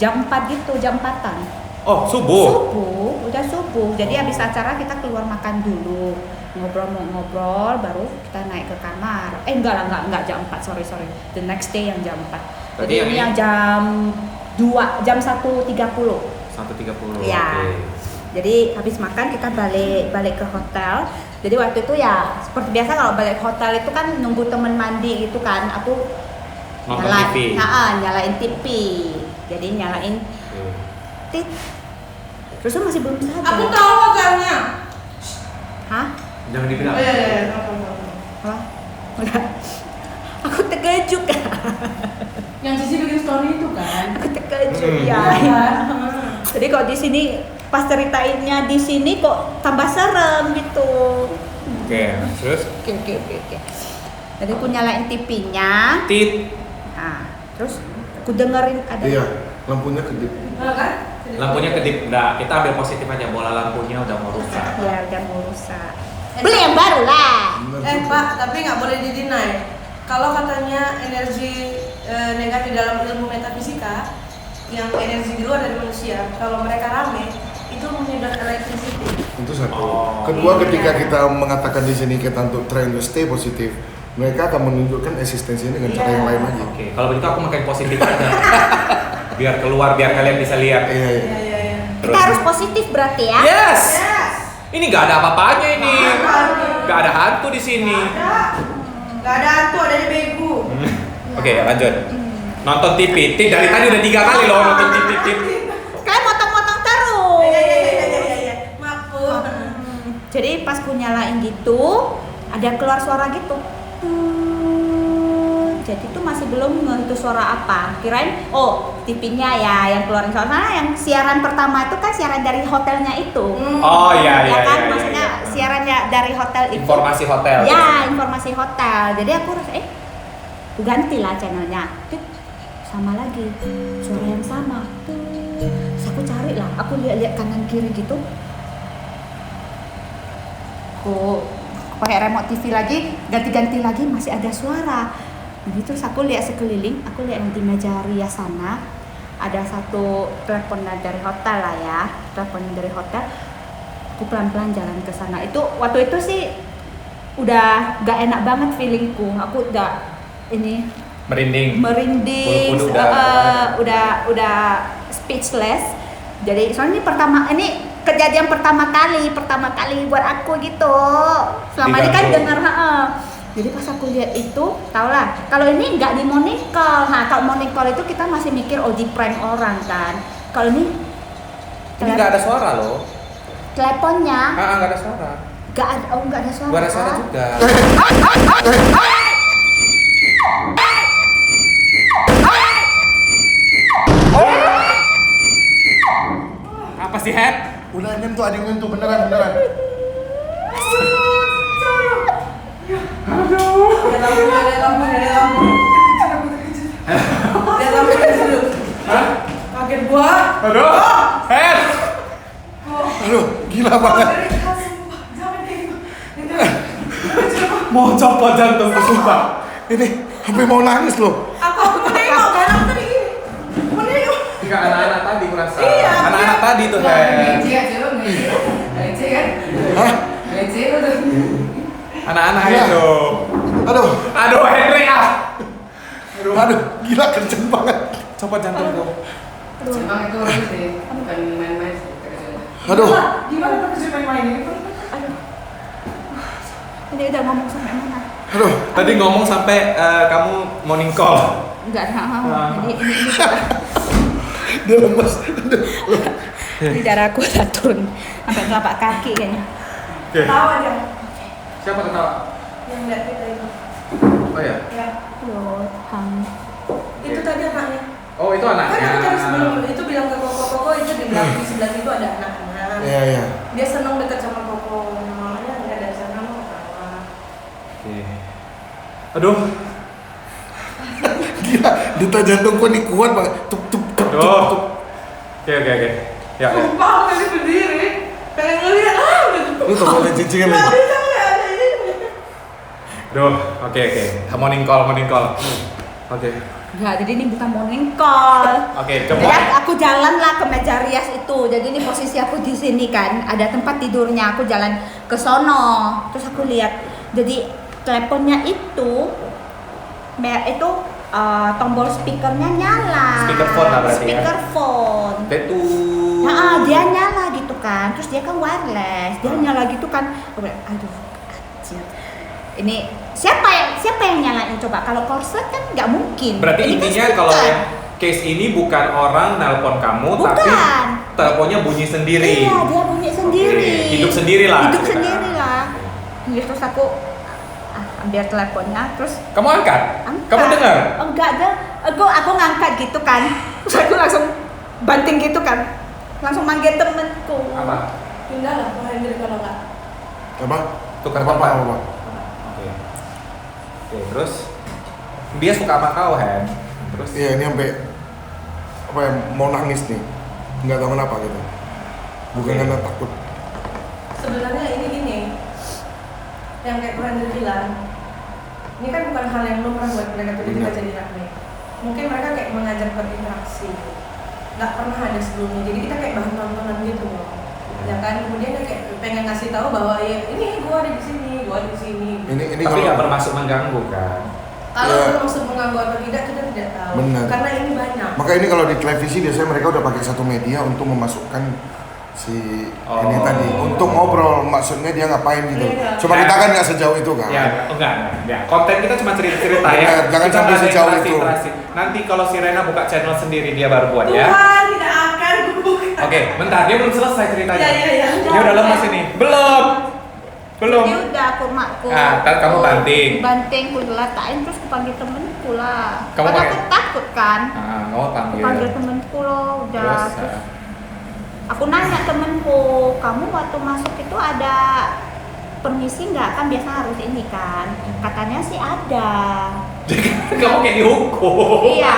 Jam 4 gitu, jam 4-an. Oh subuh. Udah subuh. Jadi habis acara kita keluar makan dulu. Ngobrol, baru kita naik ke kamar. Enggak jam 4, sorry. The next day yang jam 4. Berarti Jadi yang ini ini? yang jam 2, jam 1.30. 1.30. Iya. Oke. Jadi habis makan kita balik ke hotel. Jadi waktu itu ya seperti biasa kalau balik ke hotel itu kan nunggu temen mandi gitu kan. Aku Nonton TV. nyalain TV. Jadi nyalain tit. Terus masih belum sadar. aku tahu hotelnya. Hah? Jangan dibilang. Oh iya. Apa? Udah. Aku terkejut kan. Yang Cici bikin story itu kan. Aku terkejut ya. Iya. Jadi kok di sini pas ceritainnya di sini kok tambah serem gitu. Oke, terus Oke. Jadi aku nyalain TV-nya. tit Nah, terus aku dengerin ada. Iya, lampunya kedip. lampunya kedip. Enggak, kita ambil positif aja, bola lampunya udah mau rusak. Ya udah mau rusak. Beli yang baru lah. Pak, tapi nggak boleh didinai. Kalau katanya energi negatif dalam ilmu metafisika, yang energi di luar dari manusia, kalau mereka rame, itu menyedot electricity. Itu satu. Oh. Kedua, Iya. ketika kita mengatakan di sini kita untuk try to stay positif, mereka akan menunjukkan eksistensinya dengan cara Iya. yang lain lagi. Oke, kalau begitu aku makin positif aja. Biar keluar, biar kalian bisa lihat. Iya. Iya. Kita harus positif berarti ya. Yes. Ini nggak ada apa-apanya ini. Nggak ada hantu di sini. Nggak ada hantu, adanya begu. Oke, lanjut. Nonton TV. Dari tadi udah 3 kali loh nonton TV. Kalian motong-motong terus. Iya. Maaf, Bu. Jadi pas ku nyalain gitu, ada keluar suara gitu. Jadi tuh masih belum ngeh itu suara apa. Kirain TV-nya ya yang keluarin suara. Karena yang siaran pertama itu kan siaran dari hotelnya itu. Oh iya. Kan maksudnya siarannya dari hotel itu. Informasi hotel. Ya, informasi hotel. Jadi aku rasa aku ganti lah channelnya. Sama lagi suara yang sama. Terus aku cari lah. Aku lihat kanan kiri gitu. Aku pakai remote TV lagi, ganti-ganti lagi masih ada suara. Jadi terus aku lihat sekeliling, aku lihat di meja rias sana ada satu telepon dari hotel lah ya, telepon dari hotel. Aku pelan-pelan jalan ke sana. Itu waktu itu sih udah gak enak banget feelingku. Aku udah merinding. Bulu-bulu udah speechless. Jadi soalnya ini kejadian pertama kali buat aku gitu. Selama ini kan dengar Jadi pas aku lihat itu, tau lah, kalau ini nggak di morning call. Nah, kalau morning call itu kita masih mikir di prank orang kan. Kalau ini nggak ada suara loh. Teleponnya Nggak ada suara. nggak ada suara. Gak ada suara juga. Apa sih, Head? Udah nyentuh, ada yang nyentuh beneran. Ada lampu. Hah? Kaget gua. Aduh, Head. Aduh, gila banget. Mau copot jantungku sumpah. Ini sampai mau nangis loh. Aku menengok kan, aku tadi gini. Menengok. Tiga anak-anak tadi kurasa. Iya. Anak-anak tadi tuh, Head. Ngece kan? Hah? Ngece lo tuh. Anak-anak Iya. itu. Aduh, Henry aduh, gila kenceng banget. Copot jantungku. Emang itu orang sih, bukan main-main sih. Aduh, Gimana terkejut main-main ini? Ini udah ngomong sampai mana? aduh. Tadi ngomong sampai kamu morning call. Enggak Jadi ini Dia lemes. ini darahku udah turun sampai telapak kaki kayaknya. Oke. Tahu aja. Siapa ketawa? Yang lihat kita itu. Oh ya. Ya. Loh, Itu tadi anaknya. Oh itu Kan anaknya. aku tadi sebelum itu bilang ke Koko itu di belakang di sebelah itu ada anak-anak. Iya. Dia senang dekat sama Koko. Namanya nggak dari sana mau ketawa. Oke. Aduh. Gila, detak jantungku nih kuat banget. Tup. Oke. Ya. Sumpah aku tadi berdiri. Pengen ngeliat gitu. Lu tau boleh cincin lagi. Tadi sama ya ada ini. Duh. Oke. Morning call. Oke. Enggak, jadi ini bukan morning call. Oke. Jadi Coba. aku jalan lah ke meja rias itu. Jadi ini posisi aku di sini kan, ada tempat tidurnya. Aku jalan ke sono. Terus aku lihat. Jadi teleponnya itu tombol speakernya nyala. Speakerphone lah berarti ya? Speakerphone. Itu. Nah, dia nyala gitu kan. Terus dia kan wireless. Dia nyala gitu kan. Aku bilang, aduh, anjir. Ini siapa yang nyalain coba? Kalau korslet kan nggak mungkin. Berarti Ini kan intinya speaker. kalau yang case ini bukan orang nelpon kamu, Bukan. tapi teleponnya bunyi sendiri. Iya, dia bunyi sendiri. Oke, hidup sendiri lah. Hidup sendiri lah. Jadi terus aku ambil teleponnya, terus Kamu angkat? angkat. Kamu dengar? Enggak ada. Aku ngangkat gitu kan. Terus aku langsung banting gitu kan. Langsung manggil temenku. Apa? Pindah lah, kalau Hendrik kalau nggak. Apa? Tukar Apa? tempat. Oke, terus dia suka sama kau, Hen. Terus Iya, ini sampai apa ya, mau nangis nih. Nggak tahu kenapa gitu. Bukan Oke. karena takut. Sebenarnya ini gini, yang kayak Ko Hendrik bilang, ini kan bukan hal yang lumrah buat mereka tuh Benar. ketika jadi rame. Mungkin mereka kayak mengajak berinteraksi, nggak pernah ada sebelumnya. Jadi kita kayak bahan tontonan gitu loh. Ya kan, kemudian dia kayak pengen ngasih tahu bahwa ya ini gua ada di sini, gua ada di sini. Ini tapi kalau nggak bermaksud mengganggu kan? Kalau Ya. bermaksud mengganggu atau tidak kita tidak tahu. Benar. Karena ini banyak. maka ini kalau di televisi biasanya mereka udah pakai satu media untuk memasukkan si Oh. ini tadi untuk ngobrol, maksudnya dia ngapain gitu. Iya. Cuma kita kan nggak sejauh itu kan. Ya, enggak. Konten kita cuma cerita-cerita ya. Benar, jangan Kita sampai nggak ada sejauh interaksi. itu. Nanti kalau si Rena buka channel sendiri dia baru buat ya. Tuhan tidak akan buka. Oke, bentar, dia belum selesai ceritanya. Iya. Dia udah lemas ini. Belum. Jadi udah aku makku. Ntar kamu banting. Banting, ku letakin terus ku panggil temenku lah. Kamu Padahal pakai- aku takut kan. Kamu Aku panggil. panggil temenku loh, udah. Terus, Terus aku nanya temenku, kamu waktu masuk itu ada permisi nggak? Kan biasa harus ini kan. Katanya sih ada. kamu kayak dihukum. Iya,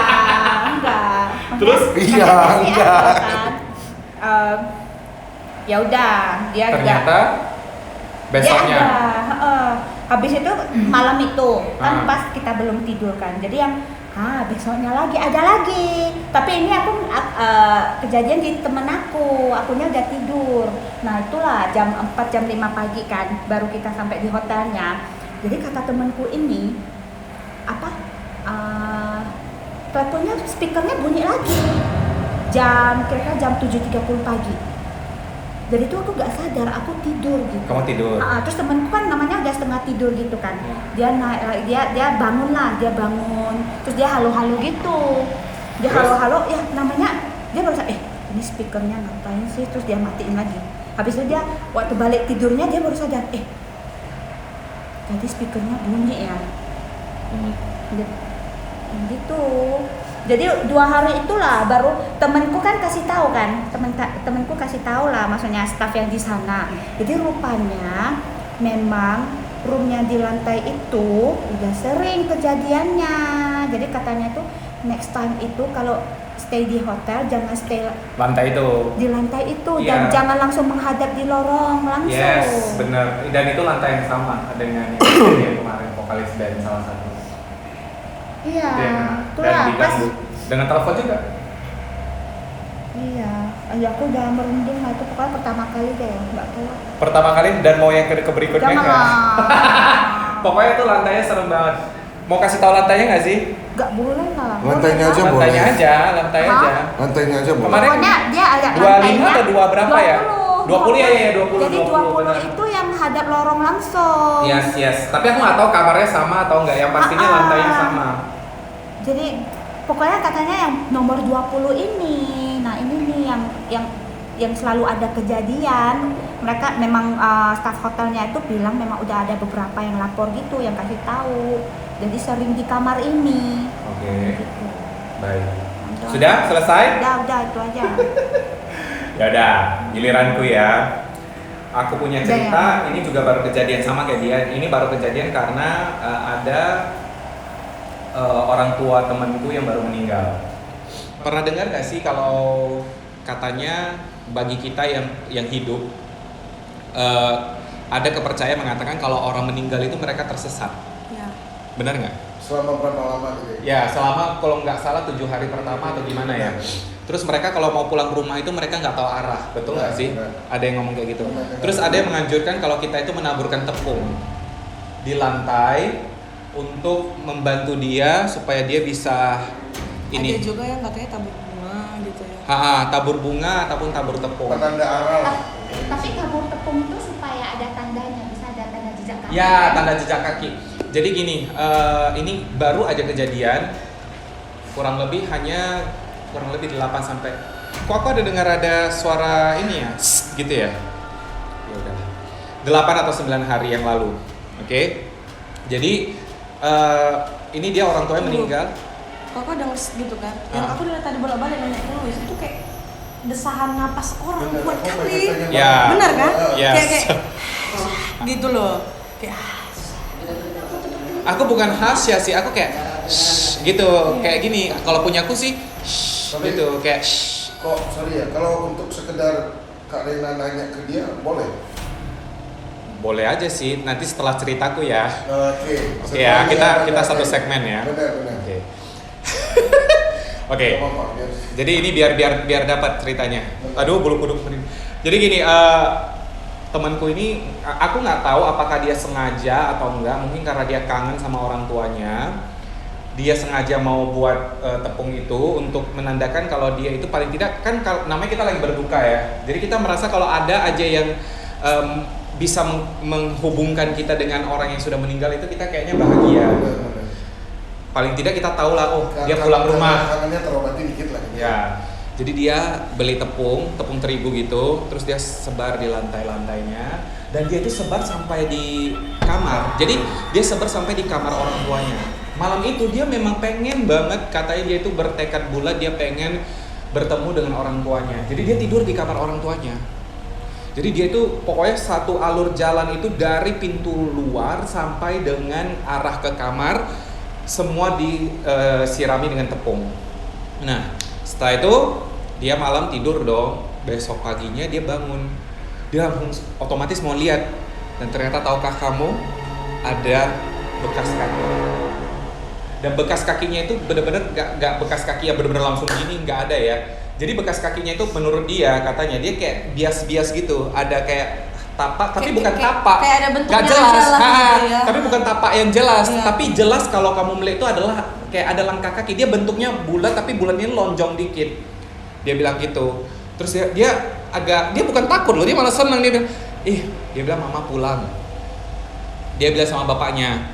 enggak. Terus? Maksudnya Iya, katanya sih enggak. ada kan. Ya udah, dia Ternyata besoknya. Dia ada, habis itu malam itu kan Ah. pas kita belum tidur kan. Jadi yang besoknya lagi ada lagi. Tapi ini aku kejadian di temen akunya udah tidur. Nah itulah jam 4 jam 5 pagi kan baru kita sampai di hotelnya. Jadi kata temenku ini teleponnya speakernya bunyi lagi. Kira-kira jam 7.30 pagi. Jadi itu aku gak sadar, aku tidur gitu. Kamu tidur. Terus temanku kan namanya udah setengah tidur gitu kan. Dia naik, dia bangun lah, dia bangun. Terus dia halo-halo gitu. Dia Terus? halo-halo, ya namanya dia baru sadar, ini speakernya ngapain sih? Terus dia matiin lagi. Habis itu dia waktu balik tidurnya dia baru sadar, tadi speakernya bunyi ya. Gitu. Jadi 2 hari itulah baru temanku kan kasih tahu kan, temanku kasih tahu lah, maksudnya staff yang di sana. Jadi rupanya memang roomnya di lantai itu udah sering kejadiannya. Jadi katanya tuh next time itu kalau stay di hotel jangan stay Lantai itu. di lantai itu Iya. dan jangan langsung menghadap di lorong langsung. Yes, benar. Dan itu lantai yang sama dengan yang kemarin vokalis band salah satu. Iya. Dan Itulah pas. diganggu dengan telepon juga. Iya. Aku udah merinding lah itu pokoknya pertama kali deh, nggak tahu. Pertama kali dan mau yang ke berikutnya Jangan enggak? lah. Pokoknya itu lantainya serem banget. Mau kasih tahu lantainya nggak sih? Nggak boleh lah. Lantainya aja Lantainya boleh. aja, lantai Hah? aja. Lantainya aja boleh. Kemarin Pokoknya dia ada 25 lantainya. atau 2 berapa ya? 20 ya, 20. Jadi 20 itu yang hadap lorong langsung. Yes. Tapi aku nggak tahu kamarnya sama atau enggak. Yang pastinya lantainya sama. Jadi pokoknya katanya yang nomor 20 ini. Nah, ini nih yang selalu ada kejadian. Mereka memang staf hotelnya itu bilang memang udah ada beberapa yang lapor gitu, yang kasih tahu. Jadi sering di kamar ini. Oke. Gitu. Baik. Udah. Sudah selesai? Udah itu aja. Ya udah, giliranku ya. Aku punya Udah cerita, ini juga baru kejadian sama kayak dia. Ini baru kejadian karena ada orang tua temanku yang baru meninggal. Pernah dengar gak sih kalau katanya bagi kita yang hidup ada kepercayaan mengatakan kalau orang meninggal itu mereka tersesat. Ya. Benar nggak? Selama berapa lama gitu? Ya, selama kalau nggak salah 7 hari pertama atau gimana ya. Terus mereka kalau mau pulang ke rumah itu mereka nggak tahu arah, betul nggak sih? Benar. Ada yang ngomong kayak gitu. Benar. Terus ada yang menganjurkan kalau kita itu menaburkan tepung di lantai untuk membantu dia supaya dia bisa Ada ini. juga yang katanya tabur bunga gitu ya. Tabur bunga ataupun tabur tepung. Penanda arah lah. Tapi tabur tepung itu supaya ada tandanya, bisa ada tanda jejak kaki. Ya, tanda jejak kaki. Jadi gini, ini baru aja kejadian, kurang lebih 8 sampai. Kok aku ada dengar ada suara ini ya, gitu ya? Ya udah. 8 atau 9 hari yang lalu. Oke. Jadi ini dia orang tuanya meninggal. Kok ada gitu kan? Yang Ah. aku dari tadi bolak-balik nanya ke Luis itu kayak desahan napas orang Bener, kuat aku kali. pengen tanya Ya. Bener kan? Yes. Kayak gitu loh. Kayak Aku bukan khas ya sih, aku kayak gitu, kayak gini. Kalau punya aku sih Tapi- gitu, kayak Kok sorry ya, kalau untuk sekedar Kak Rena nanya ke dia boleh? boleh aja sih. Nanti setelah ceritaku ya. Oke. Oke ya, kita satu segmen ya. Benar. Oke. Oke. Apa-apa, biar. Jadi ini biar dapat ceritanya. Aduh, bulu kuduk. Jadi gini, temanku ini aku nggak tahu apakah dia sengaja atau enggak. Mungkin karena dia kangen sama orang tuanya. dia sengaja mau buat tepung itu untuk menandakan kalau dia itu paling tidak kan namanya kita lagi berduka ya. Jadi kita merasa kalau ada aja yang bisa menghubungkan kita dengan orang yang sudah meninggal itu kita kayaknya bahagia. Paling tidak kita tahu lah, oh dia pulang rumah. Kangennya terobati dikit lah. Ya. Jadi dia beli tepung terigu gitu, terus dia sebar di lantai-lantainya, dan dia itu sebar sampai di kamar. Jadi dia sebar sampai di kamar orang tuanya. Malam itu dia memang pengen banget, katanya dia itu bertekad bulat, dia pengen bertemu dengan orang tuanya. Jadi dia tidur di kamar orang tuanya. Jadi dia itu pokoknya satu alur jalan itu dari pintu luar sampai dengan arah ke kamar, semua disirami dengan tepung. Nah, setelah itu dia malam tidur dong, besok paginya dia bangun, dia langsung otomatis mau lihat, dan ternyata tahukah kamu ada bekas kaki, dan bekas kakinya itu benar-benar nggak bekas kaki yang benar-benar langsung gini, nggak ada ya. Jadi bekas kakinya itu menurut dia katanya dia kayak bias-bias gitu, ada kayak tapak tapi bukan tapak, kayak ada bentuknya nggak jelas, gitu ya. tapi bukan tapak yang jelas, Iya. tapi jelas kalau kamu melihat itu adalah kayak ada langkah kaki, dia bentuknya bulat tapi bulatnya lonjong dikit, dia bilang gitu. Terus dia bukan takut loh, dia malah senang, dia bilang mama pulang, dia bilang sama bapaknya,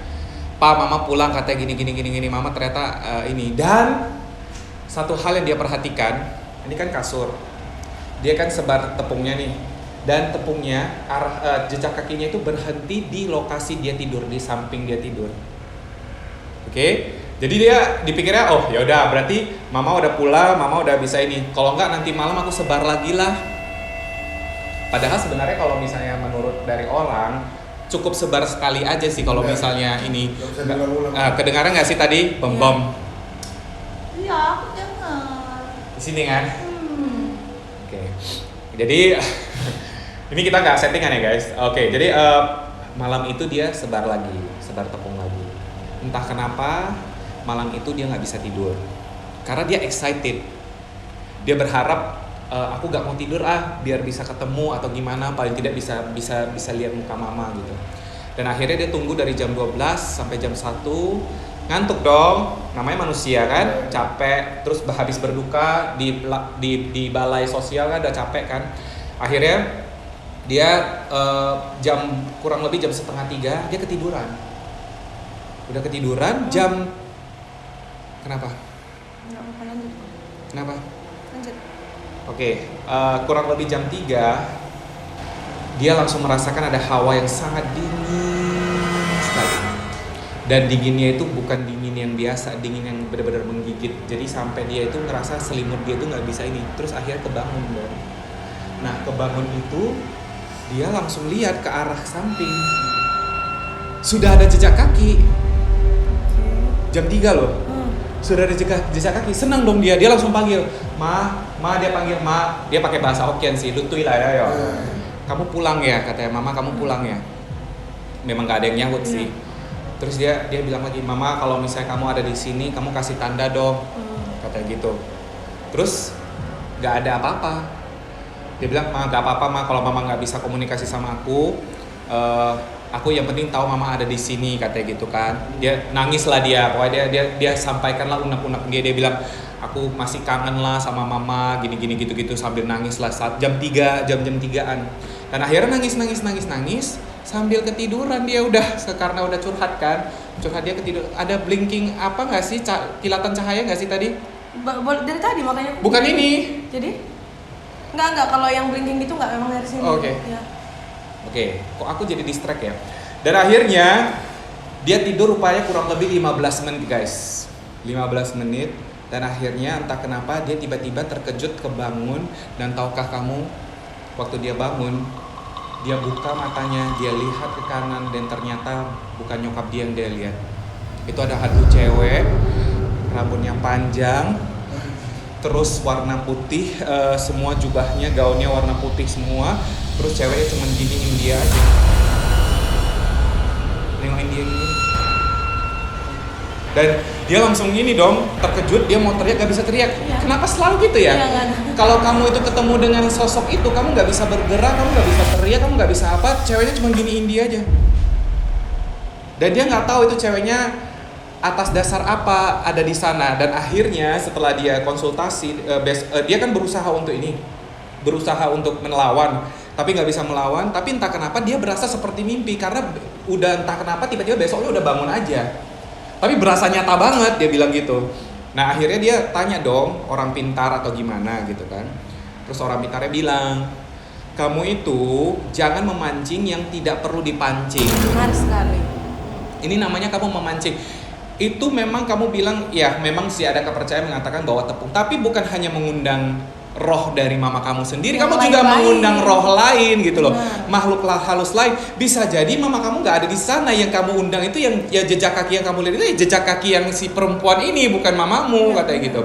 Pak mama pulang katanya gini, mama ternyata ini. Dan satu hal yang dia perhatikan, ini kan kasur, dia kan sebar tepungnya nih, dan tepungnya jejak kakinya itu berhenti di lokasi dia tidur, di samping dia tidur. Oke? Jadi dia dipikirnya, oh ya udah berarti mama udah pulang, mama udah bisa ini. Kalau enggak nanti malam aku sebar lagi lah. Padahal sebenarnya kalau misalnya menurut dari orang cukup sebar sekali aja sih kalau misalnya ini. Kedengaran nggak sih tadi bom? Iya, aku dengar. Di sini kan? Oke. Jadi ini kita nggak settingan ya guys. Oke, jadi malam itu dia sebar tepung lagi. Entah kenapa malam itu dia nggak bisa tidur karena dia excited, dia berharap aku nggak mau tidur biar bisa ketemu atau gimana, paling tidak bisa lihat muka mama gitu. Dan akhirnya dia tunggu dari jam 12 sampai jam 1, ngantuk dong, namanya manusia kan, capek, terus habis berduka di balai sosial kan udah capek kan. Akhirnya dia kurang lebih jam 2:30 dia ketiduran. Udah ketiduran jam kenapa? Nggak apa-apa, lanjut. Kenapa? Lanjut. Oke, kurang lebih jam 3 dia langsung merasakan ada hawa yang sangat dingin sekali. Dan dinginnya itu bukan dingin yang biasa, dingin yang benar-benar menggigit. Jadi sampai dia itu ngerasa selimut dia itu nggak bisa ini. Terus akhirnya kebangun dong. Nah kebangun itu dia langsung lihat ke arah samping. Sudah ada jejak kaki. Jam 3 loh. Sudah ada jejak kaki, senang dong dia langsung panggil, Ma, dia panggil Ma, dia pakai bahasa Hokkien sih, lutui lah ya, kamu pulang ya, katanya mama kamu pulang ya, memang gak ada yang nyahut sih. Terus dia bilang lagi, mama kalau misalnya kamu ada di sini, kamu kasih tanda dong, katanya gitu. Terus gak ada apa-apa, dia bilang Ma gak apa-apa Ma, kalau mama gak bisa komunikasi sama aku yang penting tahu mama ada di sini, katanya gitu kan. Dia nangis lah pokoknya dia sampaikan lah unek-unek dia bilang aku masih kangen lah sama mama gini gitu sambil nangis lah saat jam 3-an. Dan akhirnya nangis sambil ketiduran dia udah karena udah curhat dia ketidur. Ada blinking apa nggak sih kilatan cahaya nggak sih tadi? Dari tadi makanya. Bukan ini. Jadi? Enggak kalau yang blinking gitu enggak, memang dari sini. Oke. Ya. Oke, kok aku jadi distract ya? Dan akhirnya dia tidur rupanya kurang lebih 15 menit guys, 15 menit. Dan akhirnya entah kenapa dia tiba-tiba terkejut kebangun. Dan tahukah kamu, waktu dia bangun, dia buka matanya, dia lihat ke kanan, dan ternyata bukan nyokap dia yang dia lihat. Itu ada hantu cewek, rambutnya panjang, terus warna putih, semua jubahnya, gaunnya warna putih semua. Terus ceweknya cuma giniin dia aja, nengokin dia gini. Dan dia langsung gini dong, terkejut, dia mau teriak gak bisa teriak. Ya. Kenapa selalu gitu ya? Kalau kamu itu ketemu dengan sosok itu, kamu gak bisa bergerak, kamu gak bisa teriak, kamu gak bisa apa, ceweknya cuma giniin dia aja. Dan dia gak tahu itu ceweknya atas dasar apa ada di sana. Dan akhirnya setelah dia konsultasi, dia kan berusaha untuk melawan, tapi nggak bisa melawan. Tapi entah kenapa dia berasa seperti mimpi, karena udah entah kenapa tiba-tiba besoknya udah bangun aja, tapi berasa nyata banget, dia bilang gitu. Nah akhirnya dia tanya dong orang pintar atau gimana gitu kan. Terus orang pintarnya bilang, kamu itu jangan memancing yang tidak perlu dipancing. Benar sekali. Ini namanya kamu memancing. Itu memang kamu bilang, ya memang sih ada kepercayaan mengatakan bahwa tepung, tapi bukan hanya mengundang roh dari mama kamu sendiri, yang kamu juga lain-lain. mengundang roh lain gitu loh. Benar. Makhluk halus lain. Bisa jadi mama kamu nggak ada di sana, yang kamu undang itu yang ya jejak kaki yang kamu lihat itu ya jejak kaki yang si perempuan ini, bukan mamamu, katanya gitu.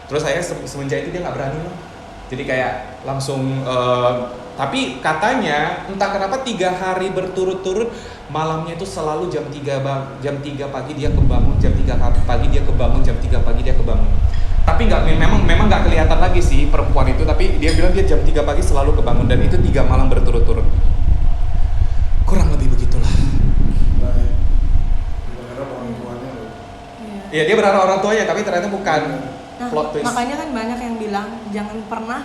Terus saya semenjak itu dia nggak berani loh. Jadi kayak langsung tapi katanya entah kenapa 3 hari berturut-turut malamnya itu selalu jam 3 pagi dia kebangun, jam 3 pagi dia kebangun, jam 3 pagi dia kebangun. Tapi memang nggak kelihatan lagi sih perempuan itu, tapi dia bilang dia jam 3 pagi selalu kebangun, dan itu 3 malam berturut-turut. Kurang lebih begitulah. Iya, dia berharap orang tuanya, tapi ternyata bukan. Nah, Plot twist. makanya kan banyak yang bilang jangan pernah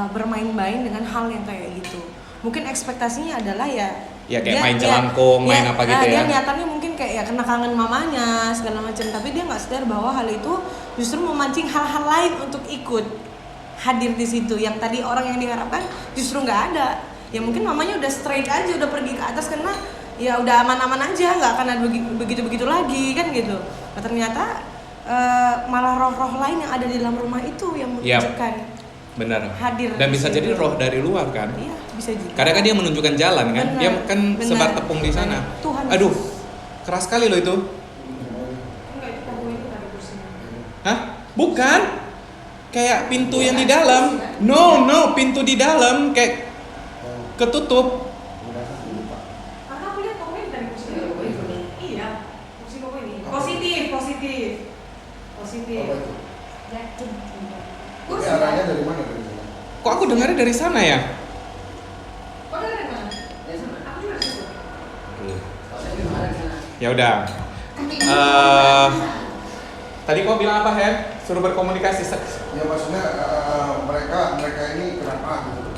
bermain-main dengan hal yang kayak gitu. Mungkin ekspektasinya adalah ya kayak main jelangkung, main apa gitu dia ya. niatannya mungkin kayak ya kena kangen mamanya segala macam, tapi dia nggak sadar bahwa hal itu justru memancing hal-hal lain untuk ikut hadir di situ. Yang tadi orang yang diharapkan justru nggak ada. Ya mungkin mamanya udah straight aja, udah pergi ke atas karena ya udah aman-aman aja, nggak akan ada begitu-begitu lagi kan gitu. Nah, ternyata malah roh-roh lain yang ada di dalam rumah itu yang menunjukkan benar. hadir. Dan bisa di jadi situ. roh dari luar kan. Iya, bisa juga. Kadang kan dia menunjukkan jalan kan. Benar, Dia kan benar. sebar tepung di sana. Tuhan. Aduh, keras sekali loh itu. Hah? Bukan. Kayak pintu yang di dalam. No, pintu di dalam kayak ketutup. Karena aku lihat kamu dari kursi ini. Iya, kursi kamu ini. Positif. Ini arahnya dari mana dari sana? Kok aku dengarnya dari sana ya? Oh, dari mana? Dari sana. Aku juga dari situ. Kalau saya juga ada di sana. Ya udah. Tadi kau bilang apa, Hen? Suruh berkomunikasi. Ya maksudnya mereka ini kenapa gitu?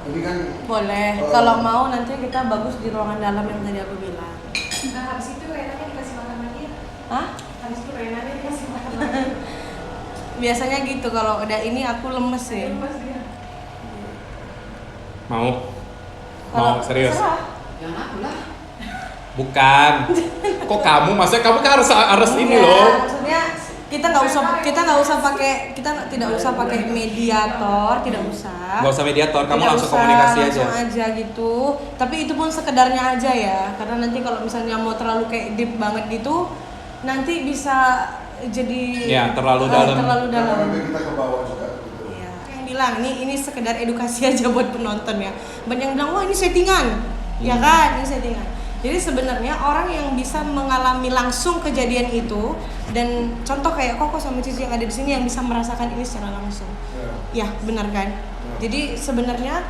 Ini kan Boleh. Kalau mau nanti kita bagus di ruangan dalam yang tadi aku bilang. Nah, habis itu Renanya dikasih makan lagi ya? Hah? Habis itu Renanya dikasih makan lagi. Biasanya gitu kalau udah ini aku lemes ya. Lepas dia. Mau Kalau- serius? terserah. Jangan aku lah. Bukan. Kok kamu? Maksudnya kamu kan harus ini Iya, loh. maksudnya kita nggak usah pakai, kita tidak usah pakai mediator, tidak usah. Gak usah mediator, kamu Tidak langsung usah, komunikasi langsung aja. aja gitu. Tapi itu pun sekedarnya aja ya, karena nanti kalau misalnya mau terlalu kayak deep banget gitu, nanti bisa jadi Ya, terlalu dalam. Terlalu dalam. nanti kita ke bawah juga gitu. Iya. Yang bilang ini sekedar edukasi aja buat penonton ya. Banyak yang bilang wah ini settingan, ya kan? Ini settingan. Jadi sebenarnya orang yang bisa mengalami langsung kejadian itu, dan contoh kayak Koko sama Cici yang ada di sini yang bisa merasakan ini secara langsung. Ya benar kan? Jadi sebenarnya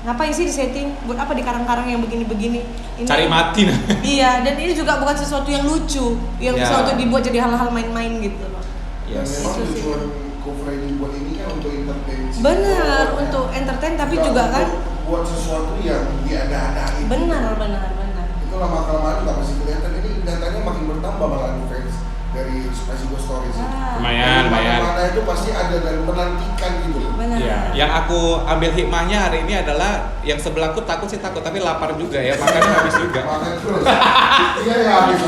ngapain sih disetting? Buat apa di karang-karang yang begini-begini? Ini, Cari mati. Iya, dan ini juga bukan sesuatu yang lucu, yang Ya. bisa untuk dibuat jadi hal-hal main-main gitu loh. Dan Yes. memang Itu sih. tujuan cover ini buat ini kan untuk entertain. Benar, untuk entertain tapi Nggak juga kan untuk buat sesuatu yang diada-adain. benar. Itu lama-kelamaan nggak pasti kelihatan, ini datanya makin bertambah malah fans dari Spicy Ghost Stories itu. Lumayan. Mana itu pasti ada dan menantikan gitu loh. Benar. Ya, yang aku ambil hikmahnya hari ini adalah yang sebelahku takut tapi lapar juga ya, makannya habis juga. Makan terus. Iya ya habis.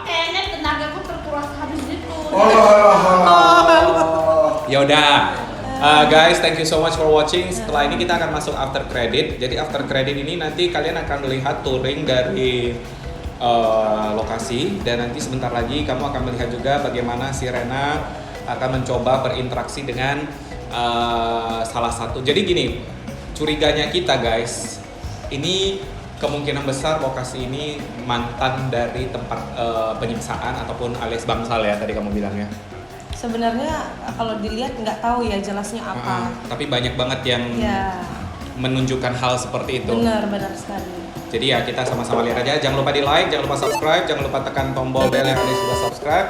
Kayaknya tenagaku terkuras habis gitu. Ya udah. Guys, thank you so much for watching. Setelah ini kita akan masuk after credit. Jadi after credit ini nanti kalian akan melihat touring dari lokasi, dan nanti sebentar lagi kamu akan melihat juga bagaimana si Rena akan mencoba berinteraksi dengan salah satu. Jadi gini, curiganya kita guys, ini kemungkinan besar lokasi ini mantan dari tempat penyiksaan ataupun alias bangsal ya tadi kamu bilangnya. Sebenarnya kalau dilihat nggak tahu ya jelasnya apa. Tapi banyak banget yang Ya. menunjukkan hal seperti itu. Benar sekali. Jadi ya kita sama-sama lihat aja. Jangan lupa di like, jangan lupa subscribe, jangan lupa tekan tombol bel yang ada di sebelah subscribe.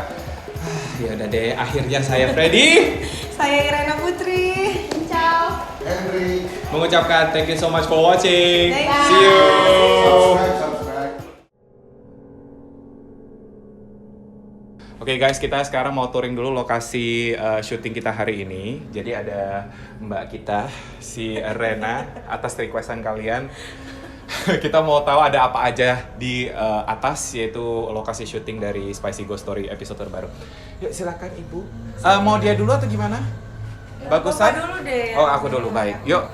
Ya udah deh, akhirnya saya Freddy. Saya Irena Putri. Ciao. Henry. Mengucapkan thank you so much for watching. Thank you. See you. Subscribe. Oke guys, kita sekarang mau touring dulu lokasi syuting kita hari ini. Jadi ada mbak kita, si Rena, atas requestan kalian. Kita mau tahu ada apa aja di atas, yaitu lokasi syuting dari Spicy Ghost Story episode terbaru. Yuk silakan ibu. Mau dia dulu atau gimana? Bagusan? Papa dulu deh. Oh aku dulu, baik. Yuk.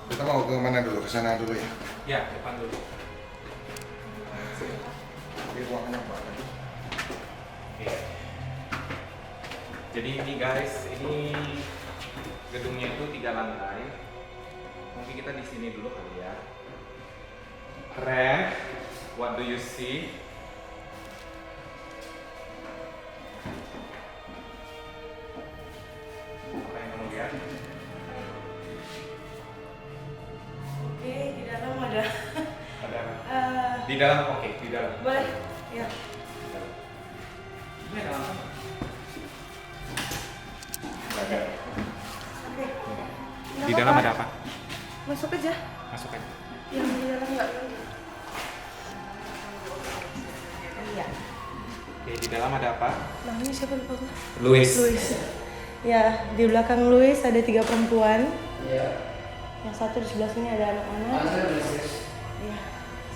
Kita mau ke mana dulu? Ke sana dulu ya. Ya, depan dulu. Di ruangannya apa? Oke. Jadi ini guys, ini gedungnya itu 3 lantai. Mungkin kita di sini dulu kali ya. Ren, what do you see? Apa yang kamu lihat? Oke, di dalam ada. Ada apa? eh, Di dalam, oke, di dalam. boleh. Ya. Ini ada apa? Oke. Di dalam ada apa? Masuk aja. Masuk aja. Yang di dalam nggak. Iya. Oke, di dalam ada apa? Namanya siapa lupa gue? Louis. Ya, di belakang Louis ada 3 perempuan. Yang satu di sebelah sini ada anak-anak. Iya.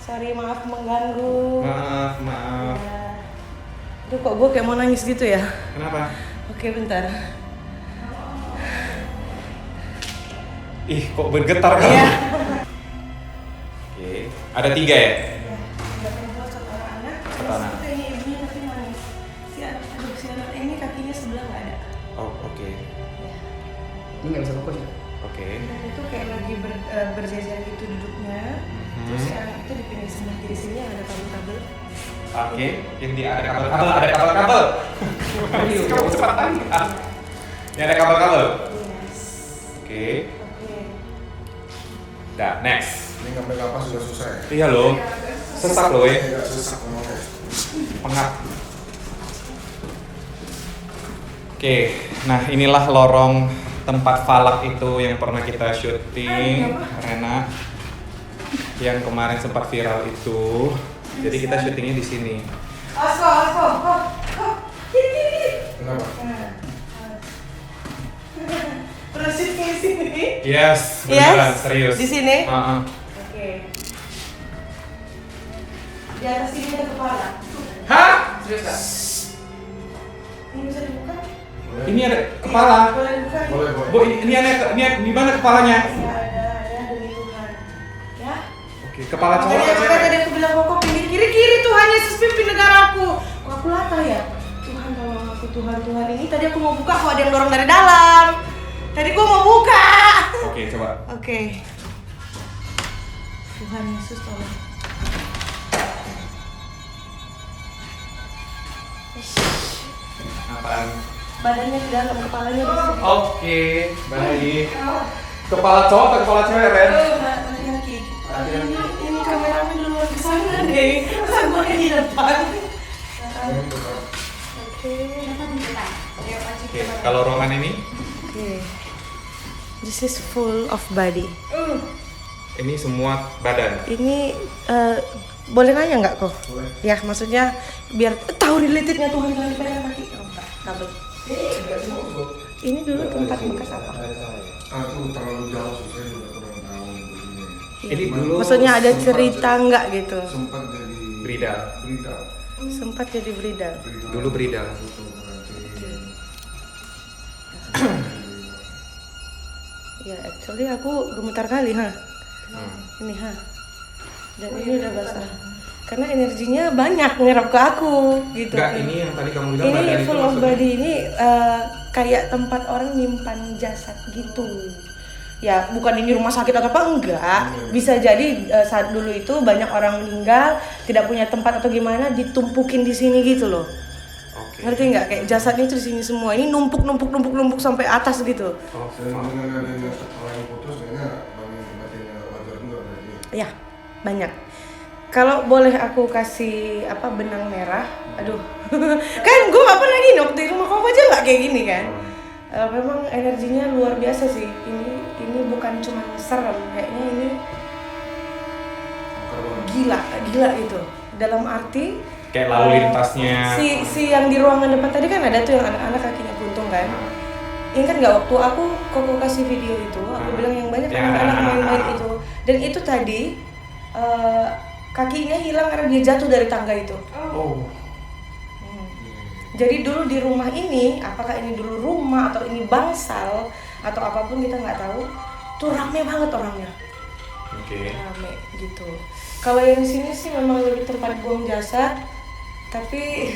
Sorry, maaf mengganggu. Maaf. Ya. Aduh, kok gue kayak mau nangis gitu ya? Kenapa? Oke, bentar. Ih, kok bergetar kamu? Iya. Oke, ada 3 ya? Ya, ada perempuan satu anak. Satu anak. Terus ini ibunya tapi nangis. Si anak ini kakinya sebelah nggak ada. Oh, oke. Ini nggak bisa fokus ya? Oke. Dan itu kayak lagi berjejer gitu duduknya. Terus si anak itu di pinggir sebelah kiri sini yang ada kabel-kabel. Oke, yang di ada kabel-kabel. Kamu cepat angkat. Ini ada kabel-kabel. Yes. Oke. Oke. Dah, next. Ini ngambil apa sudah susah ya? Iya loh. Sesak loh ya. Tidak sesak ngomongnya. Pengap. Oke, nah inilah lorong tempat falak itu yang pernah kita syuting, Rena. Yang kemarin sempat viral itu. Jadi kita syutingnya di sini. Asko. Kenapa? Pernah syuting di sini? Yes, beneran, Yes, serius. di sini? Oke. Di atas sini ada kepala. Hah? Serius nggak? Ini bisa dibuka? Ini ada kepala. Boleh dibuka? Boleh. Bu, ini di mana kepalanya? Ya, ada demi Tuhan. Ya. Oke, kepala cowok Jadi atau aku cewek? tadi aku bilang kok kiri Tuhan Yesus pimpin negaraku. Kok aku latah ya? Tuhan tolong aku Tuhan ini. Tadi aku mau buka kok ada yang dorong dari dalam. Tadi gua mau buka. Oke, coba. Oke. Tuhan Yesus tolong. Apaan? Badannya di dalam, kepalanya di sini. Oke, baik. Kepala cowok atau kepala cewek, Ren? Laki-laki. Ini kameranya di luar sana deh. Masa gua di depan? Oke. Oke, kalau ruangan ini, Oke. This is full of body. ini semua badan. Ini boleh nanya nggak kok? Boleh. Ya maksudnya biar tahu relatednya Tuhan jangan dipegang kaki. Oh, enggak, kabel. Ini dulu tempat bekas apa? Aku terlalu jauh sih, saya juga kurang tahu begini. Ini dulu Maksudnya ada cerita nggak gitu? Sempat jadi Bridal. Sempat jadi bridal. Dulu bridal. Ya actually aku gemetar kali Ini Dan ini udah basah. Karena energinya banyak nyerap ke aku gitu. Enggak, ini yang tadi kamu bilang Ini badan itu full of maksudnya. body ini kayak tempat orang nyimpan jasad gitu. Ya bukan ini rumah sakit atau apa enggak. Bisa jadi saat dulu itu banyak orang meninggal tidak punya tempat atau gimana ditumpukin di sini gitu loh. Oke. Ngerti nggak? Kayak jasadnya itu di sini semua. Ini numpuk sampai atas gitu. Dengan adanya orang yang putus, kayaknya batin wajar juga berarti. Ya, banyak. Kalau boleh aku kasih benang merah, aduh, kan gue nggak pernah gini waktu di rumah kamu aja nggak kayak gini kan. Memang energinya luar biasa sih. Ini bukan cuma serem, kayaknya ini gila gitu. Dalam arti Kayak lalu lintasnya. si yang di ruangan depan tadi kan ada tuh yang anak-anak kakinya buntung kan. Ini kan nggak waktu aku koko kasih video itu, aku bilang yang banyak Ya, anak-anak main-main itu. Dan itu tadi kakinya hilang karena dia jatuh dari tangga itu. Oh. Jadi dulu di rumah ini, apakah ini dulu rumah atau ini bangsal atau apapun kita nggak tahu, tuh rame banget orangnya. Oke. Rame gitu. Kalau yang sini sih memang lebih tempat buang jasad, tapi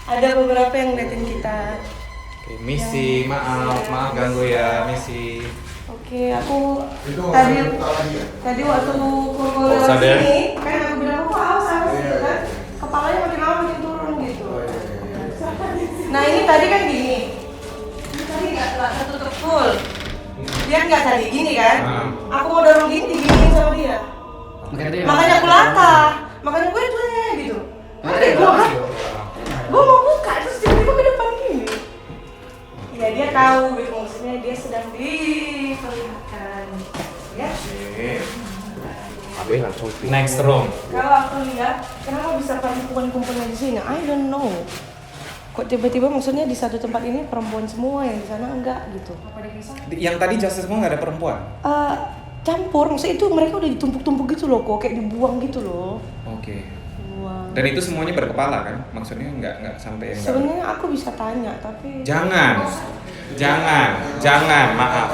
ada beberapa yang ngeliatin kita. Oke, Missy, maaf ganggu ya, Missy. Oke, aku Itu tadi waktu koko lewat sadar. sini, kan aku bilang aku awas gitu kan, kepalanya makin lama makin turun gitu. Nah ini tadi kan gini, ini tadi nggak tertutup full, dia nggak tadi gini kan, aku mau dorong gini diginiin sama dia, makanya aku latah, makanya gue tuh gitu, oke gue mau buka terus tiba-tiba ke depan gini, ya dia tahu gitu maksudnya dia sedang diperlihatkan, ya. Next room. Kalau aku lihat, kenapa bisa perempuan-perempuan di sini? I don't know. Kok tiba-tiba maksudnya di satu tempat ini perempuan semua, yang di sana enggak gitu. Yang tadi justice semua nggak ada perempuan. Campur, maksudnya itu mereka udah ditumpuk-tumpuk gitu loh, kok kayak dibuang gitu loh. Oke. Buang. Dan itu semuanya berkepala kan? Maksudnya nggak sampai yang nggak- Sebenarnya aku bisa tanya, tapi Jangan, maaf.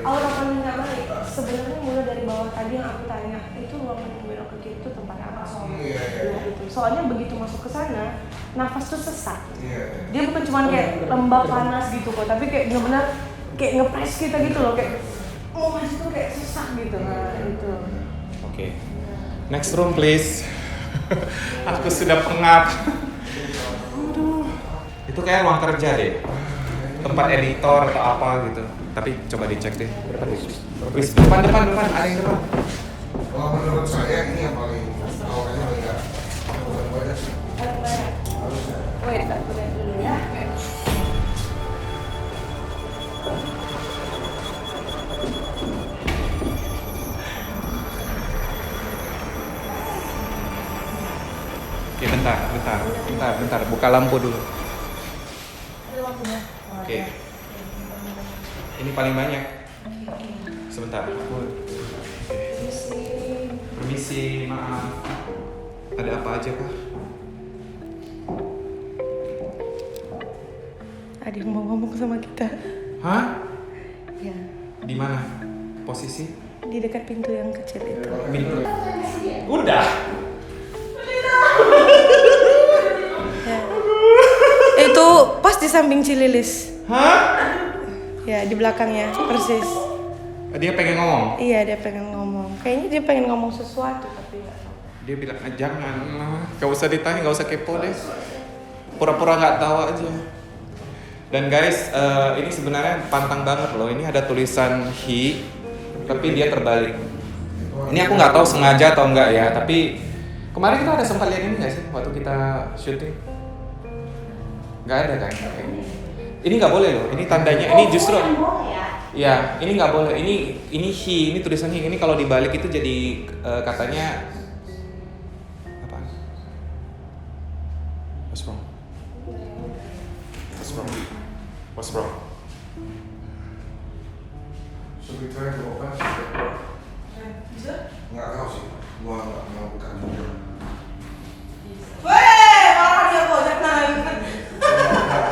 orang paling nggak baik. Sebenarnya mulai dari bawah tadi yang aku tanya, itu ruangan yang belok ke kiri itu tempat apa? Gitu. Soalnya begitu masuk ke sana, nafas tuh sesak. Dia bukan cuma kayak lembab panas gitu kok, tapi kayak benar-benar kayak ngepres kita gitu loh, kayak mau maju tuh kayak sesak gitu. Nah, itu. Oke. Next room please. Aku sudah pengap. Aduh. Itu kayak ruang kerja deh. Tempat editor atau apa gitu. Tapi coba dicek deh. Wis, depan ada yang depan. Kalau menurut saya ini yang paling awalnya enggak banyak sih. Wait, aku lihat dulu ya. Oke, bentar. Buka lampu dulu. Ada lampunya. Oke. Ini paling banyak. Sebentar. Permisi, maaf. Ada apa aja kah? Ada yang mau ngomong sama kita. Hah? Ya, Di mana? Posisi? di dekat pintu yang kecil itu. Pintu. Udah. Ya. Itu pas di samping Cililis. Hah? Ya, di belakangnya persis. Dia pengen ngomong. Iya, dia pengen ngomong. Kayaknya dia pengen ngomong sesuatu tapi nggak tahu. Dia bilang, jangan, gak usah ditanya, gak usah kepo deh. Pura-pura gak tahu aja. Dan guys, ini sebenarnya pantang banget loh. Ini ada tulisan he, tapi dia terbalik. Ini aku nggak tahu sengaja atau enggak ya. Tapi kemarin kita ada sempat lihat ini nggak sih waktu kita syuting? Nggak ada kan? Ini nggak boleh loh. Ini tandanya. Ini justru. Ya, ini nggak boleh. Ini he, ini tulisan he. Ini kalau dibalik itu jadi katanya apa? What's wrong? What's wrong? What's wrong? Should we try to open? Nggak tahu sih, gua nggak mau buka juga. Weh, marah dia kok, jangan.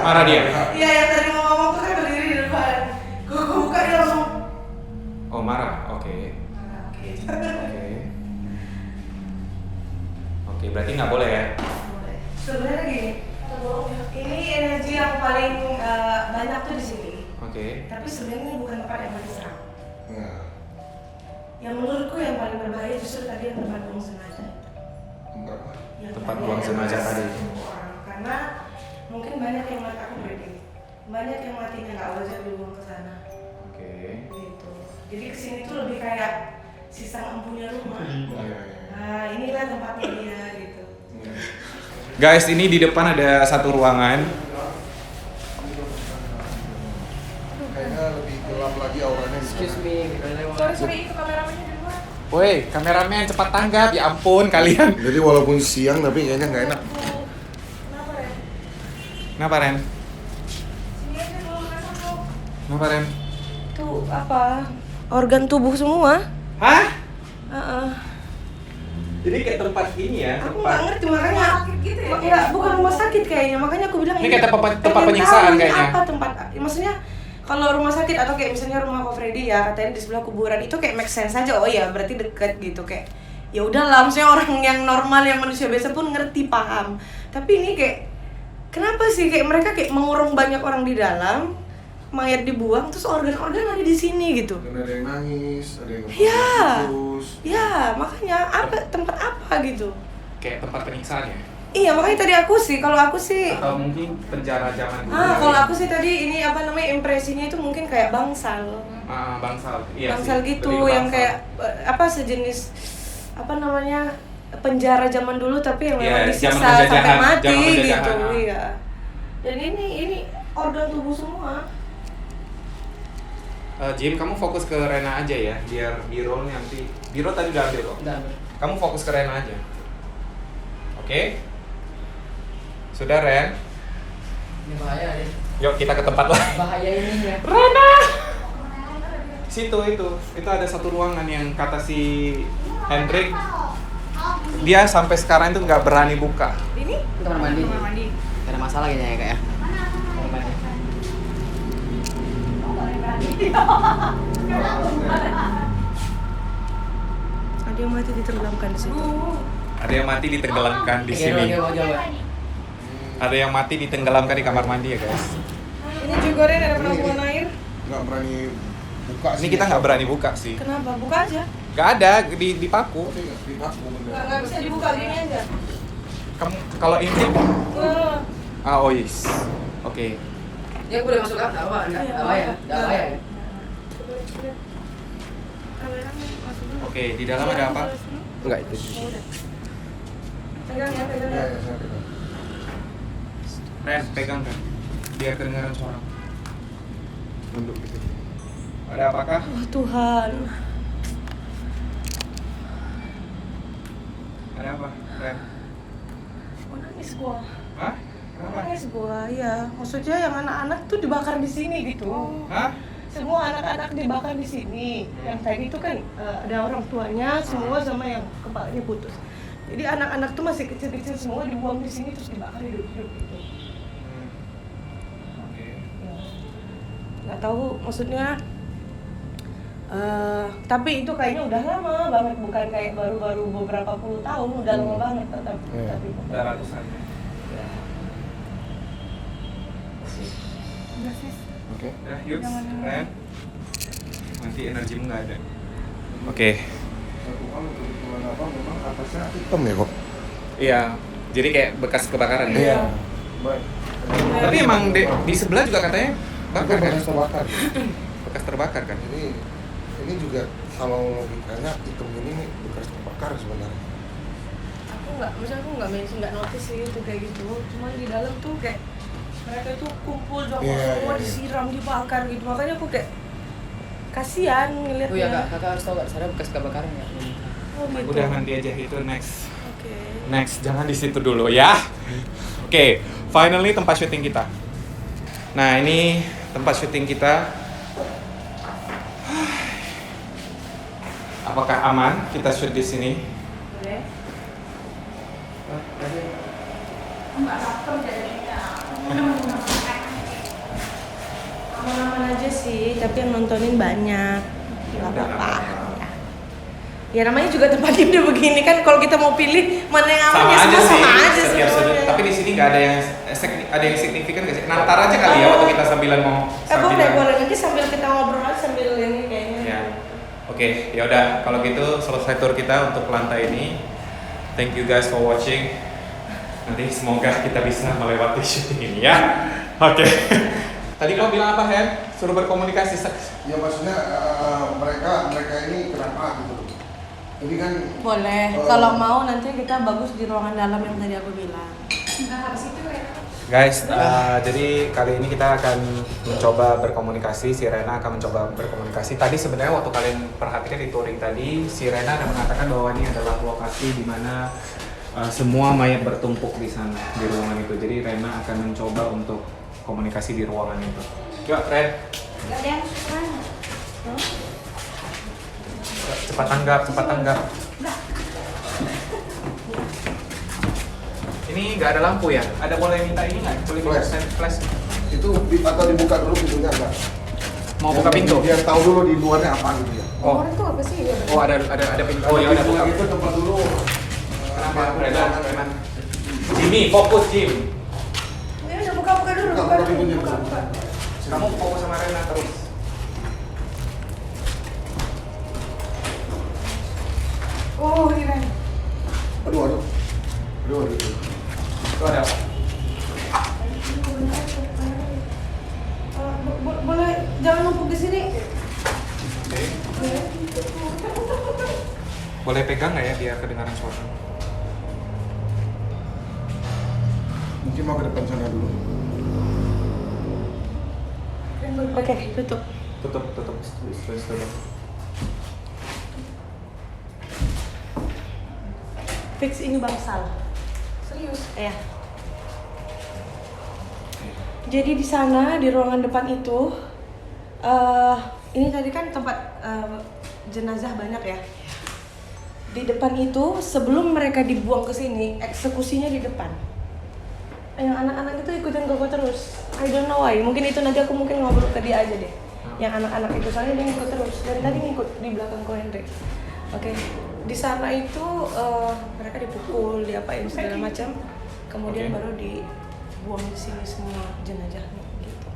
Marah dia. Iya, yang tadi mau ngomong tuh kan berdiri di depan. Gue buka dia langsung. Oh, marah. Oke. Oke, berarti nggak boleh ya? Sebenarnya gini, ini energi yang paling banyak tuh di sini. Oke. Tapi sebenarnya ini bukan tempat yang paling seram. Ya. Yang menurutku yang paling berbahaya justru tadi yang tempat buang jenazah. Enggak. Yang Tempat tadi buang ada jenazah tadi. orang. Karena Mungkin banyak yang mati, aku prediksi. Banyak yang matinya nggak wajar dibuang ke sana. Oke. Gitu. Jadi kesini tuh lebih kayak sisa lampunya rumah. Nah, inilah tempatnya dia gitu. Guys, ini di depan ada satu ruangan. Kayaknya lebih gelap lagi auranya. Excuse me, kita lewat. Sorry itu kameramennya di luar. Woi, kameramen cepat tanggap. Ya ampun kalian. Jadi walaupun siang tapi kayaknya nggak enak. Kenapa ya? Kenapa Ren? Sini aja dulu masuk. Kenapa Ren? Tuh apa? Organ tubuh semua. Hah? Heeh. Jadi kayak tempat ini ya? Aku nggak ngerti makanya. gitu ya? Enggak, bukan rumah sakit kayaknya. Makanya aku bilang Ini kayak tempat pengen penyiksaan tahu ini kayaknya. Apa tempat? Maksudnya kalau rumah sakit atau kayak misalnya rumah Ko Freddy ya katanya di sebelah kuburan itu kayak make sense aja. Oh ya berarti deket gitu kayak. Ya udahlah, maksudnya orang yang normal yang manusia biasa pun ngerti paham. Tapi ini kayak kenapa sih kayak mereka kayak mengurung banyak orang di dalam, mayat dibuang terus organ-organ ada di sini gitu. Dan ada yang nangis, ada yang Iya. terus. Ya, makanya apa tempat apa gitu. Kayak tempat penyiksaan ya? Iya, makanya tadi aku sih, kalau aku sih Atau mungkin penjara zaman dulu. kalau aku sih tadi ini apa namanya impresinya itu mungkin kayak bangsal. Bangsal. Iya Bangsal sih, gitu lebih ke yang bangsal. kayak apa sejenis apa namanya penjara zaman dulu tapi yang Iya, memang zaman disiksa sampai penjajahan, mati zaman penjajahan, gitu. ah. Iya. Dan ini organ tubuh semua. Jim, kamu fokus ke Rena aja ya, biar Biro nanti. Biro tadi udah ambil kok. Udah. Kamu fokus ke Rena aja. Oke? Sudah Ren? Ini bahaya ya. Yuk kita ke tempat lain. Bahaya ini ya. Situ itu ada satu ruangan yang kata si Hendrik dia sampai sekarang itu nggak berani buka. Ini Itu kamar mandi. kamar mandi. Gak ada masalah kayaknya ya kak ya. Kamar mandi. Ada yang mati ditenggelamkan di situ. Ada yang mati ditenggelamkan di sini. Jauh. Ada yang mati ditenggelamkan di kamar mandi ya guys. Ini juga Ren ada penampungan air. Nggak berani buka sih. Ini kita nggak berani buka sih. Kenapa? Buka aja. Nggak ada di paku. Tapi nggak dipaku bener. Nggak bisa dibuka gini aja. Kamu kalau ini Wah. oh yes. Oke. Ya boleh masuk kan? Enggak bahaya. Enggak bahaya. Enggak bahaya ya. Oke, di dalam ada apa? Enggak itu. Pegang ya, pegang Ya, ya. ya, saya pegang. Ren, pegang kan. Biar kedengaran suara. Tunduk gitu. Ada apakah? Oh Tuhan. Ada apa? Ren. Oh, nangis gua. Hah? Kenapa? Nangis gua, ya. Maksudnya yang anak-anak tuh dibakar di sini gitu. Hah? Semua anak-anak dibakar di sini. Yang tadi itu kan ada orang tuanya semua sama yang kepalanya putus. Jadi anak-anak tuh masih kecil-kecil semua dibuang di sini terus dibakar hidup-hidup gitu. Oke. Ya. Nggak tahu maksudnya. Tapi itu kayaknya udah lama banget, bukan kayak baru-baru beberapa puluh tahun, udah lama banget tapi Iya. Udah ratusan. Udah sih. Oke. Udah, yuk, Ren. Nanti energimu nggak ada. Oke. Satu hal untuk tulang apa memang atasnya hitam ya kok. Iya. Jadi kayak bekas kebakaran ya. Iya. Baik. Tapi emang di sebelah juga katanya bakar kan? Bekas terbakar. Bekas terbakar kan? Jadi ini juga kalau logikanya hitam ini nih bekas terbakar sebenarnya. Maksudnya aku nggak notice sih itu kayak gitu. Cuman di dalam tuh kayak mereka tuh kumpul semua Iya. disiram dibakar gitu. Makanya aku kayak kasihan ngeliatnya. Oh ya kak, kakak harus tahu kak, ada bekas kebakaran ya. Oh, gitu. Udah nanti aja itu next. Oke. Next, jangan di situ dulu ya. Oke, finally tempat syuting kita. Nah, ini tempat syuting kita. Apakah aman kita shoot di sini? Boleh. Aman-aman aja sih, tapi yang nontonin banyak. Gak apa-apa. Ya namanya juga tempat ide begini kan, kalau kita mau pilih mana yang aman Sama ya aja semua sih. sama aja Setiap sudut. semuanya. Tapi di sini nggak ada yang signifikan nggak sih? Nah, ntar aja kali ya waktu kita sambilan mau. Boleh nanti sambil kita ngobrol aja sambil ini kayaknya. Ya. Oke, ya udah kalau gitu selesai tour kita untuk lantai ini. Thank you guys for watching. Nanti semoga kita bisa melewati syuting ini ya. Oke. Tadi kau bilang apa, Hen? Suruh berkomunikasi. Ya maksudnya mereka ini kenapa gitu. Jadi kan Boleh. Kalau mau nanti kita bagus di ruangan dalam yang tadi aku bilang. Nah, habis itu Rena. Guys, jadi kali ini kita akan mencoba berkomunikasi. Si Rena akan mencoba berkomunikasi. Tadi sebenarnya waktu kalian perhatikan di touring tadi, si Rena ada mengatakan bahwa ini adalah lokasi di mana semua mayat bertumpuk di sana, di ruangan itu. Jadi Rena akan mencoba untuk komunikasi di ruangan itu. Yuk, Ren. Gak ada yang suka. Cepat tanggap. Ini nggak ada lampu ya? Ada boleh minta ini nggak? Boleh minta flash? itu atau dibuka dulu pintunya enggak? Mau buka pintu? Biar tahu dulu di luarnya apa gitu ya. Oh, Orang tuh apa sih? oh ada pintu. Oh ya udah buka. Itu tempat dulu. Kenapa? Rena, Rena. Jimmy, fokus Jim. Ya udah buka dulu. Buka pintunya. Kamu fokus sama Rena terus. Oh, ini Ren. Aduh. Itu ada apa? Boleh jangan numpuk di sini. Oke. Boleh pegang nggak ya biar kedengaran suara? Mungkin mau ke depan sana dulu. Oke, tutup. Tutup. Fix ini bangsal. Serius? Ya. Jadi di sana di ruangan depan itu, ini tadi kan tempat jenazah banyak ya. Di depan itu sebelum mereka dibuang ke sini, eksekusinya di depan. Yang anak-anak itu ikutin koko terus. I don't know why. Mungkin itu nanti aku ngobrol ke dia aja deh. Yang anak-anak itu soalnya dia ngikut terus. Dari tadi ngikut di belakang ko Hendrik. Oke. Di sana itu mereka dipukul, diapain segala macam. Kemudian baru dibuang di sini semua jenazahnya gitu.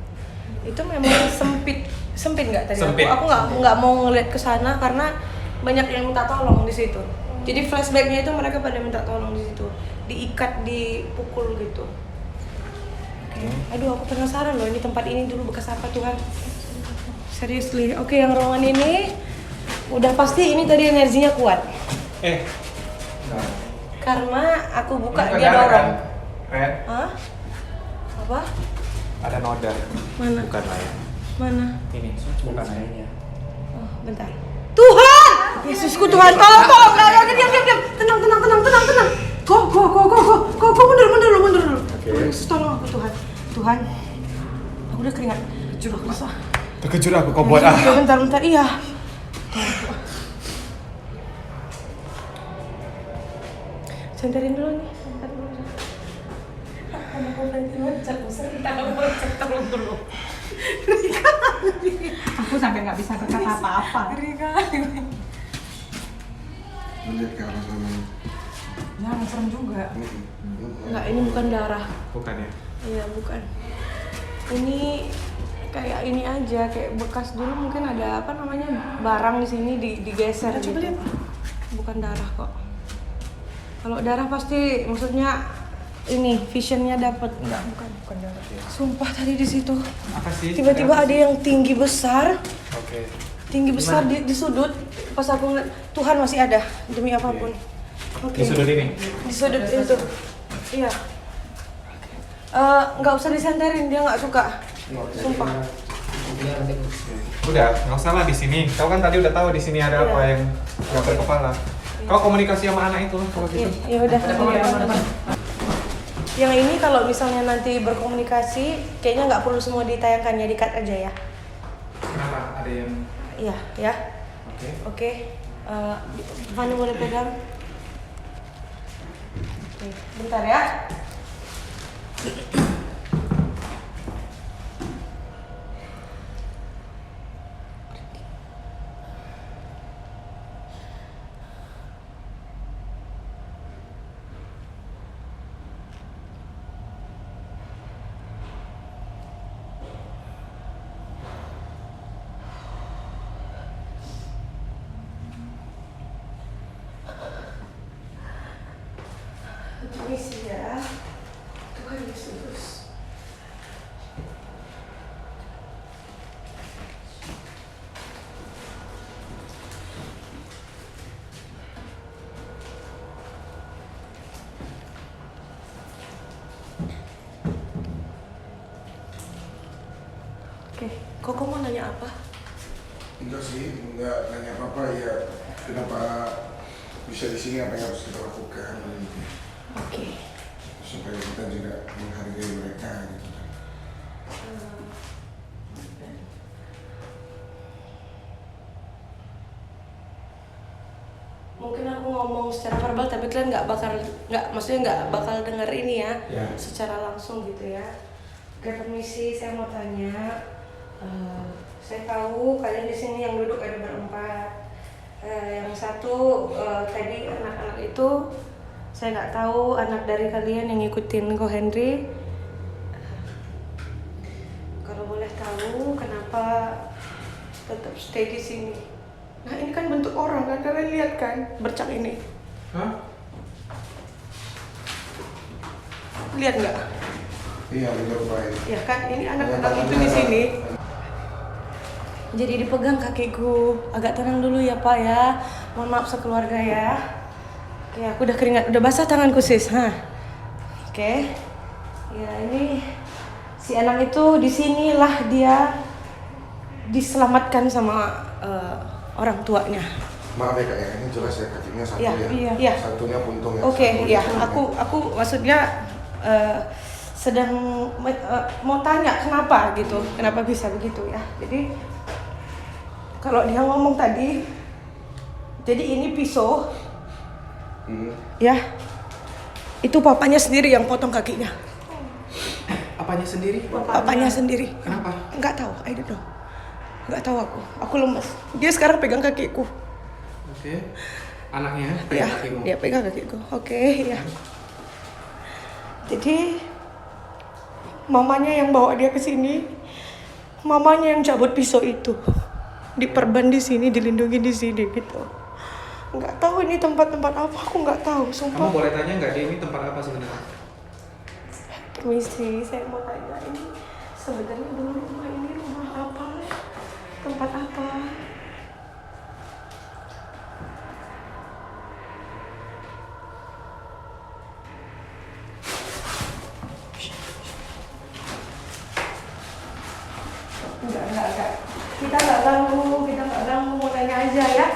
Itu memang sempit nggak tadi? Sempit. Aku nggak mau ngeliat ke sana karena banyak yang minta tolong di situ. Jadi flashbacknya itu mereka pada minta tolong di situ, diikat, dipukul gitu. Oke. Aduh, aku penasaran loh, ini tempat ini dulu bekas apa Tuhan? Seriously. Oke, yang ruangan ini udah pasti ini tadi energinya kuat. Karena aku buka Ini dia ada, dorong. Ren, Hah? Apa? ada noda. Mana? Bukan lah ya. Mana? Ini bukan lah ya. Oh, bentar. Tuhan! Yesusku Tuhan, tolong. Diam. Tenang. Go, mundur dulu. Yesus, tolong aku Tuhan. Tuhan, aku udah keringat. Terkejut aku kau buat Bentar, iya. Santarin dulu nih. Aku sampai nggak bisa berkata apa-apa. Lihat ke arah sana. Jangan serem juga. Enggak, ini bukan darah. Bukan ya? Iya, bukan. Ini kayak ini aja, kayak bekas dulu mungkin ada apa namanya barang di sini digeser gitu. Coba lihat. Bukan darah kok. Kalau darah pasti maksudnya ini visionnya dapat. Enggak, bukan darah. Sumpah tadi di situ. Apa sih? Tiba-tiba ada yang tinggi besar. Oke. Tinggi besar di sudut. Pas aku ngeliat Tuhan masih ada demi apapun. Oke. Di sudut ini. Di sudut itu. Iya. Nggak usah disenterin, dia nggak suka. Sumpah. Udah, nggak usah lah di sini. Kau kan tadi udah tahu di sini ada apa yang nggak berkepala. Kau komunikasi sama anak itu kalau gitu. Ya udah. Yang ini kalau misalnya nanti berkomunikasi, kayaknya nggak perlu semua ditayangkan ya, di-cut aja ya. Kenapa? Ada yang Iya, ya. Oke. Fanny boleh pegang? Oke, bentar ya. Permisi ya. serius. Oke, Koko mau nanya apa? Enggak sih, enggak nanya apa-apa ya. Kenapa bisa di sini, apa yang harus kita lakukan gitu. Oke. Supaya kita juga menghargai mereka gitu kan. Mungkin aku ngomong secara verbal tapi kalian maksudnya nggak bakal denger ini ya, secara langsung gitu ya. Oke, permisi, saya mau tanya. Saya tahu kalian di sini yang duduk ada berempat. Yang satu tadi anak-anak itu saya nggak tahu anak dari kalian yang ngikutin Ko Henry. Kalau boleh tahu kenapa tetap stay di sini? Nah ini kan bentuk orang kan, kalian lihat kan bercak ini? Hah? Lihat nggak? Iya, betul baik. Ya kan ini anak-anak itu di sini. Jadi dipegang kakiku, agak tenang dulu ya Pak ya. Mohon maaf sekeluarga ya. Oke, aku udah keringat, udah basah tanganku sis. Oke. Ya ini si anak itu di sinilah dia diselamatkan sama orang tuanya. Maaf ya Kak ya, ini jelas ya kakinya satu Ya, ya. iya. Satunya puntung ya. Oke, Satunya ya. puntung. Aku maksudnya sedang mau tanya kenapa gitu, kenapa bisa begitu ya. Jadi kalau dia ngomong tadi, jadi ini pisau, ya, itu papanya sendiri yang potong kakinya. Apanya sendiri? Papanya sendiri. Kenapa? Enggak tahu, I don't know. Enggak tahu aku lemes. Dia sekarang pegang kakiku. Oke. Anaknya Ya, pegang kakimu. dia pegang kakiku. Oke, ya. Jadi mamanya yang bawa dia ke sini, mamanya yang cabut pisau itu. Diperban di sini, dilindungi di sini gitu. Nggak tahu ini tempat-tempat apa, aku nggak tahu, sumpah. Kamu boleh tanya nggak dia ini tempat apa sebenarnya? Permisi, saya mau tanya ini sebenarnya dulu rumah ini rumah apa? Tempat apa? Enggak. Kita nggak ganggu, mau tanya aja ya.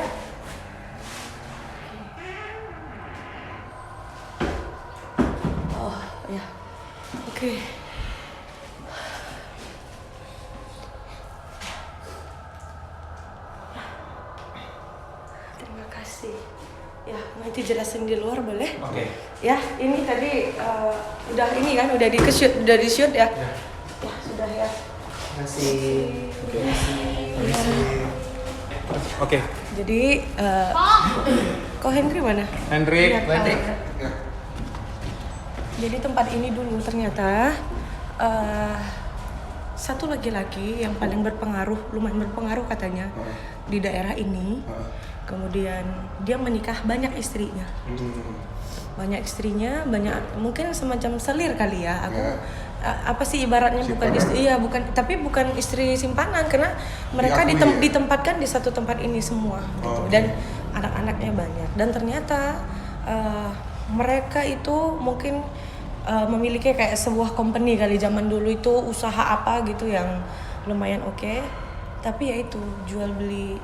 Oh, ya. Oke. Terima kasih. Ya, nanti jelasin di luar boleh? Oke. Ya, ini tadi udah ini kan, udah di shoot ya? Ya, sudah ya. Terima kasih. Oke. Jadi, kok Henry mana? Hendrik. Lihat kalau- Jadi tempat ini dulu ternyata satu laki-laki yang paling lumayan berpengaruh katanya di daerah ini. Kemudian dia menikah banyak istrinya. Banyak istrinya, mungkin semacam selir kali ya. Aku apa sih ibaratnya bukan istri simpanan karena mereka ditempatkan di satu tempat ini semua gitu. Dan anak-anaknya banyak dan ternyata mereka itu mungkin memiliki kayak sebuah company kali zaman dulu itu, usaha apa gitu yang lumayan oke. Tapi ya itu jual beli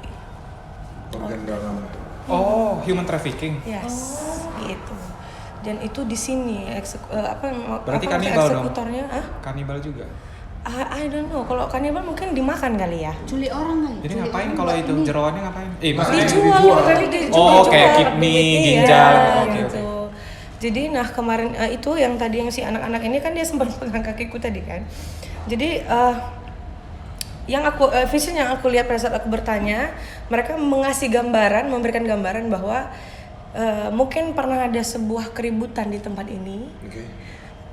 organ dalam. Oh, human trafficking. Yes, gitu. Dan itu di sini Berarti kanibal dong? eksekutornya, Kanibal juga. I don't know. Kalau kanibal mungkin dimakan kali ya. Culik orang kali. Jadi Culik ngapain orang kalau buat itu? ini. Jeroannya ngapain? Maksudnya Dijual. Oh, kayak kidney, ginjal. Oke, gitu. Jadi kemarin itu yang tadi yang si anak-anak ini kan dia sempat pegang kakiku tadi kan. Jadi yang vision yang aku lihat pada saat aku bertanya, mereka memberikan gambaran bahwa mungkin pernah ada sebuah keributan di tempat ini.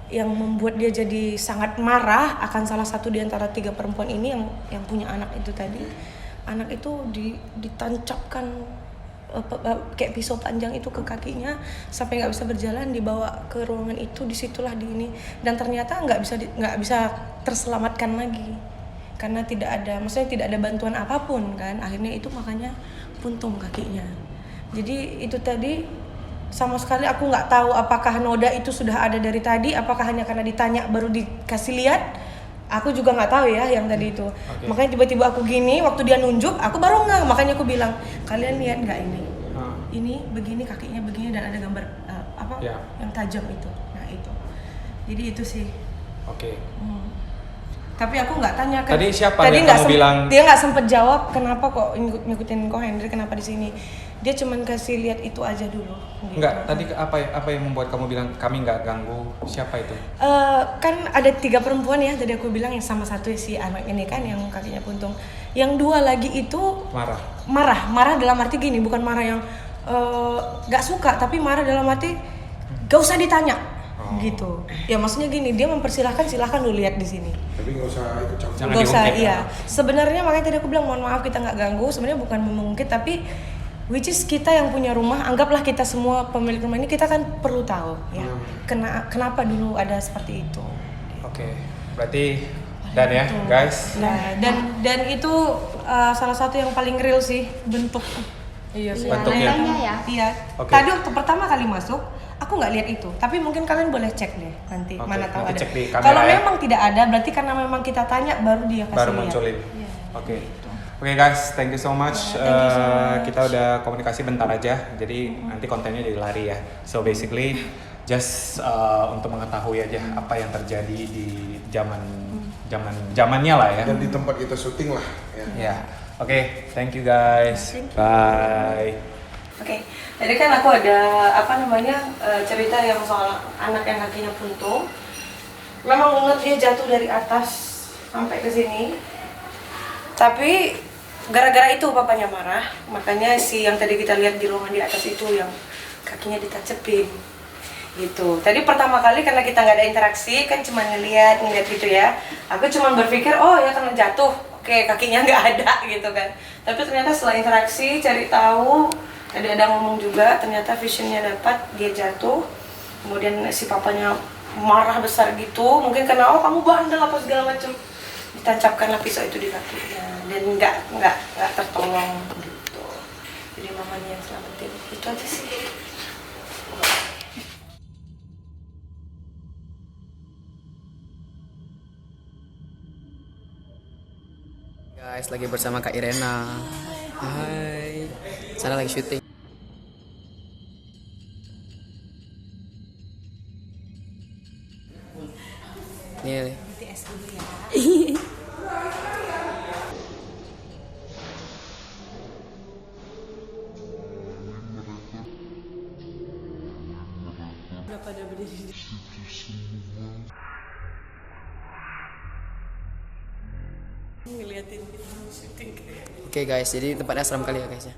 Yang membuat dia jadi sangat marah akan salah satu di antara 3 perempuan ini yang punya anak itu tadi. Anak itu ditancapkan kayak pisau panjang itu ke kakinya sampai nggak bisa berjalan, dibawa ke ruangan itu, disitulah di ini, dan ternyata nggak bisa terselamatkan lagi karena maksudnya tidak ada bantuan apapun kan, akhirnya itu makanya puntung kakinya. Jadi itu tadi sama sekali aku nggak tahu apakah noda itu sudah ada dari tadi, apakah hanya karena ditanya baru dikasih lihat. Aku juga nggak tahu ya yang tadi itu. Okay. Makanya tiba-tiba aku gini, waktu dia nunjuk, aku baru nggak. Makanya aku bilang, kalian lihat nggak ini? Ini begini, kakinya begini, dan ada gambar yang tajam itu. Nah itu. Jadi itu sih. Oke. Tapi aku nggak tanya kan. Tadi siapa yang kamu bilang? Dia nggak sempet jawab kenapa kok ngikutin kok Henry, kenapa di sini. Dia cuman kasih lihat itu aja dulu. Gitu. Enggak, tadi apa yang membuat kamu bilang kami nggak ganggu? Siapa itu? Kan ada 3 perempuan ya, tadi aku bilang yang sama satu si anak ini kan yang kakinya puntung. Yang 2 lagi itu marah dalam arti gini, bukan marah yang nggak suka, tapi marah dalam arti gak usah ditanya. Gitu. Ya maksudnya gini, dia mempersilahkan, silahkan lu lihat di sini. Tapi nggak usah ikut campur. Jangan nggak usah, diungkit, iya. Sebenarnya makanya tadi aku bilang mohon maaf kita nggak ganggu. Sebenarnya bukan mengungkit, tapi which is kita yang punya rumah, anggaplah kita semua pemilik rumah ini, kita kan perlu tahu ya kenapa dulu ada seperti itu. Oke, berarti dan ya guys. Nah, dan itu salah satu yang paling real sih bentuk. Iya sih. Bentuknya. Iya. Okay. Tadi waktu pertama kali masuk, aku nggak lihat itu. Tapi mungkin kalian boleh cek deh nanti. Okay, mana tahu nanti ada. Kalau memang tidak ada, berarti karena memang kita tanya baru dia kasih lihat. Munculin. Yeah. Oke. Oke guys, thank you so much. Kita udah komunikasi bentar aja, jadi nanti kontennya jadi lari ya. So basically, just untuk mengetahui aja apa yang terjadi di zamannya lah ya. Dan di tempat kita syuting lah. Ya. Oke, thank you guys. Thank you. Bye. Oke, jadi kan aku ada cerita yang soal anak yang kakinya puntung. Memang benar dia jatuh dari atas sampai ke sini. Tapi gara-gara itu papanya marah, makanya si yang tadi kita lihat di ruangan di atas itu yang kakinya ditacepin gitu. Tadi pertama kali karena kita nggak ada interaksi, kan cuma ngeliat gitu ya. Aku cuma berpikir oh ya karena jatuh, oke kakinya nggak ada gitu kan. Tapi ternyata setelah interaksi cari tahu, tadi ada ngomong juga, ternyata visionnya dapat, dia jatuh. Kemudian si papanya marah besar gitu, mungkin karena oh kamu bandel apa segala macam. Ditancapkanlah pisau itu di kakinya dan nggak tertolong gitu. Jadi mamanya yang selamatin. Itu aja sih. Guys, lagi bersama Kak Irena. Hai. Sana lagi syuting. Nih. BTS dulu ya. Udah pada berdiri. Ngeliatin kita syuting. Oke guys, jadi tempatnya seram kali ya guys ya.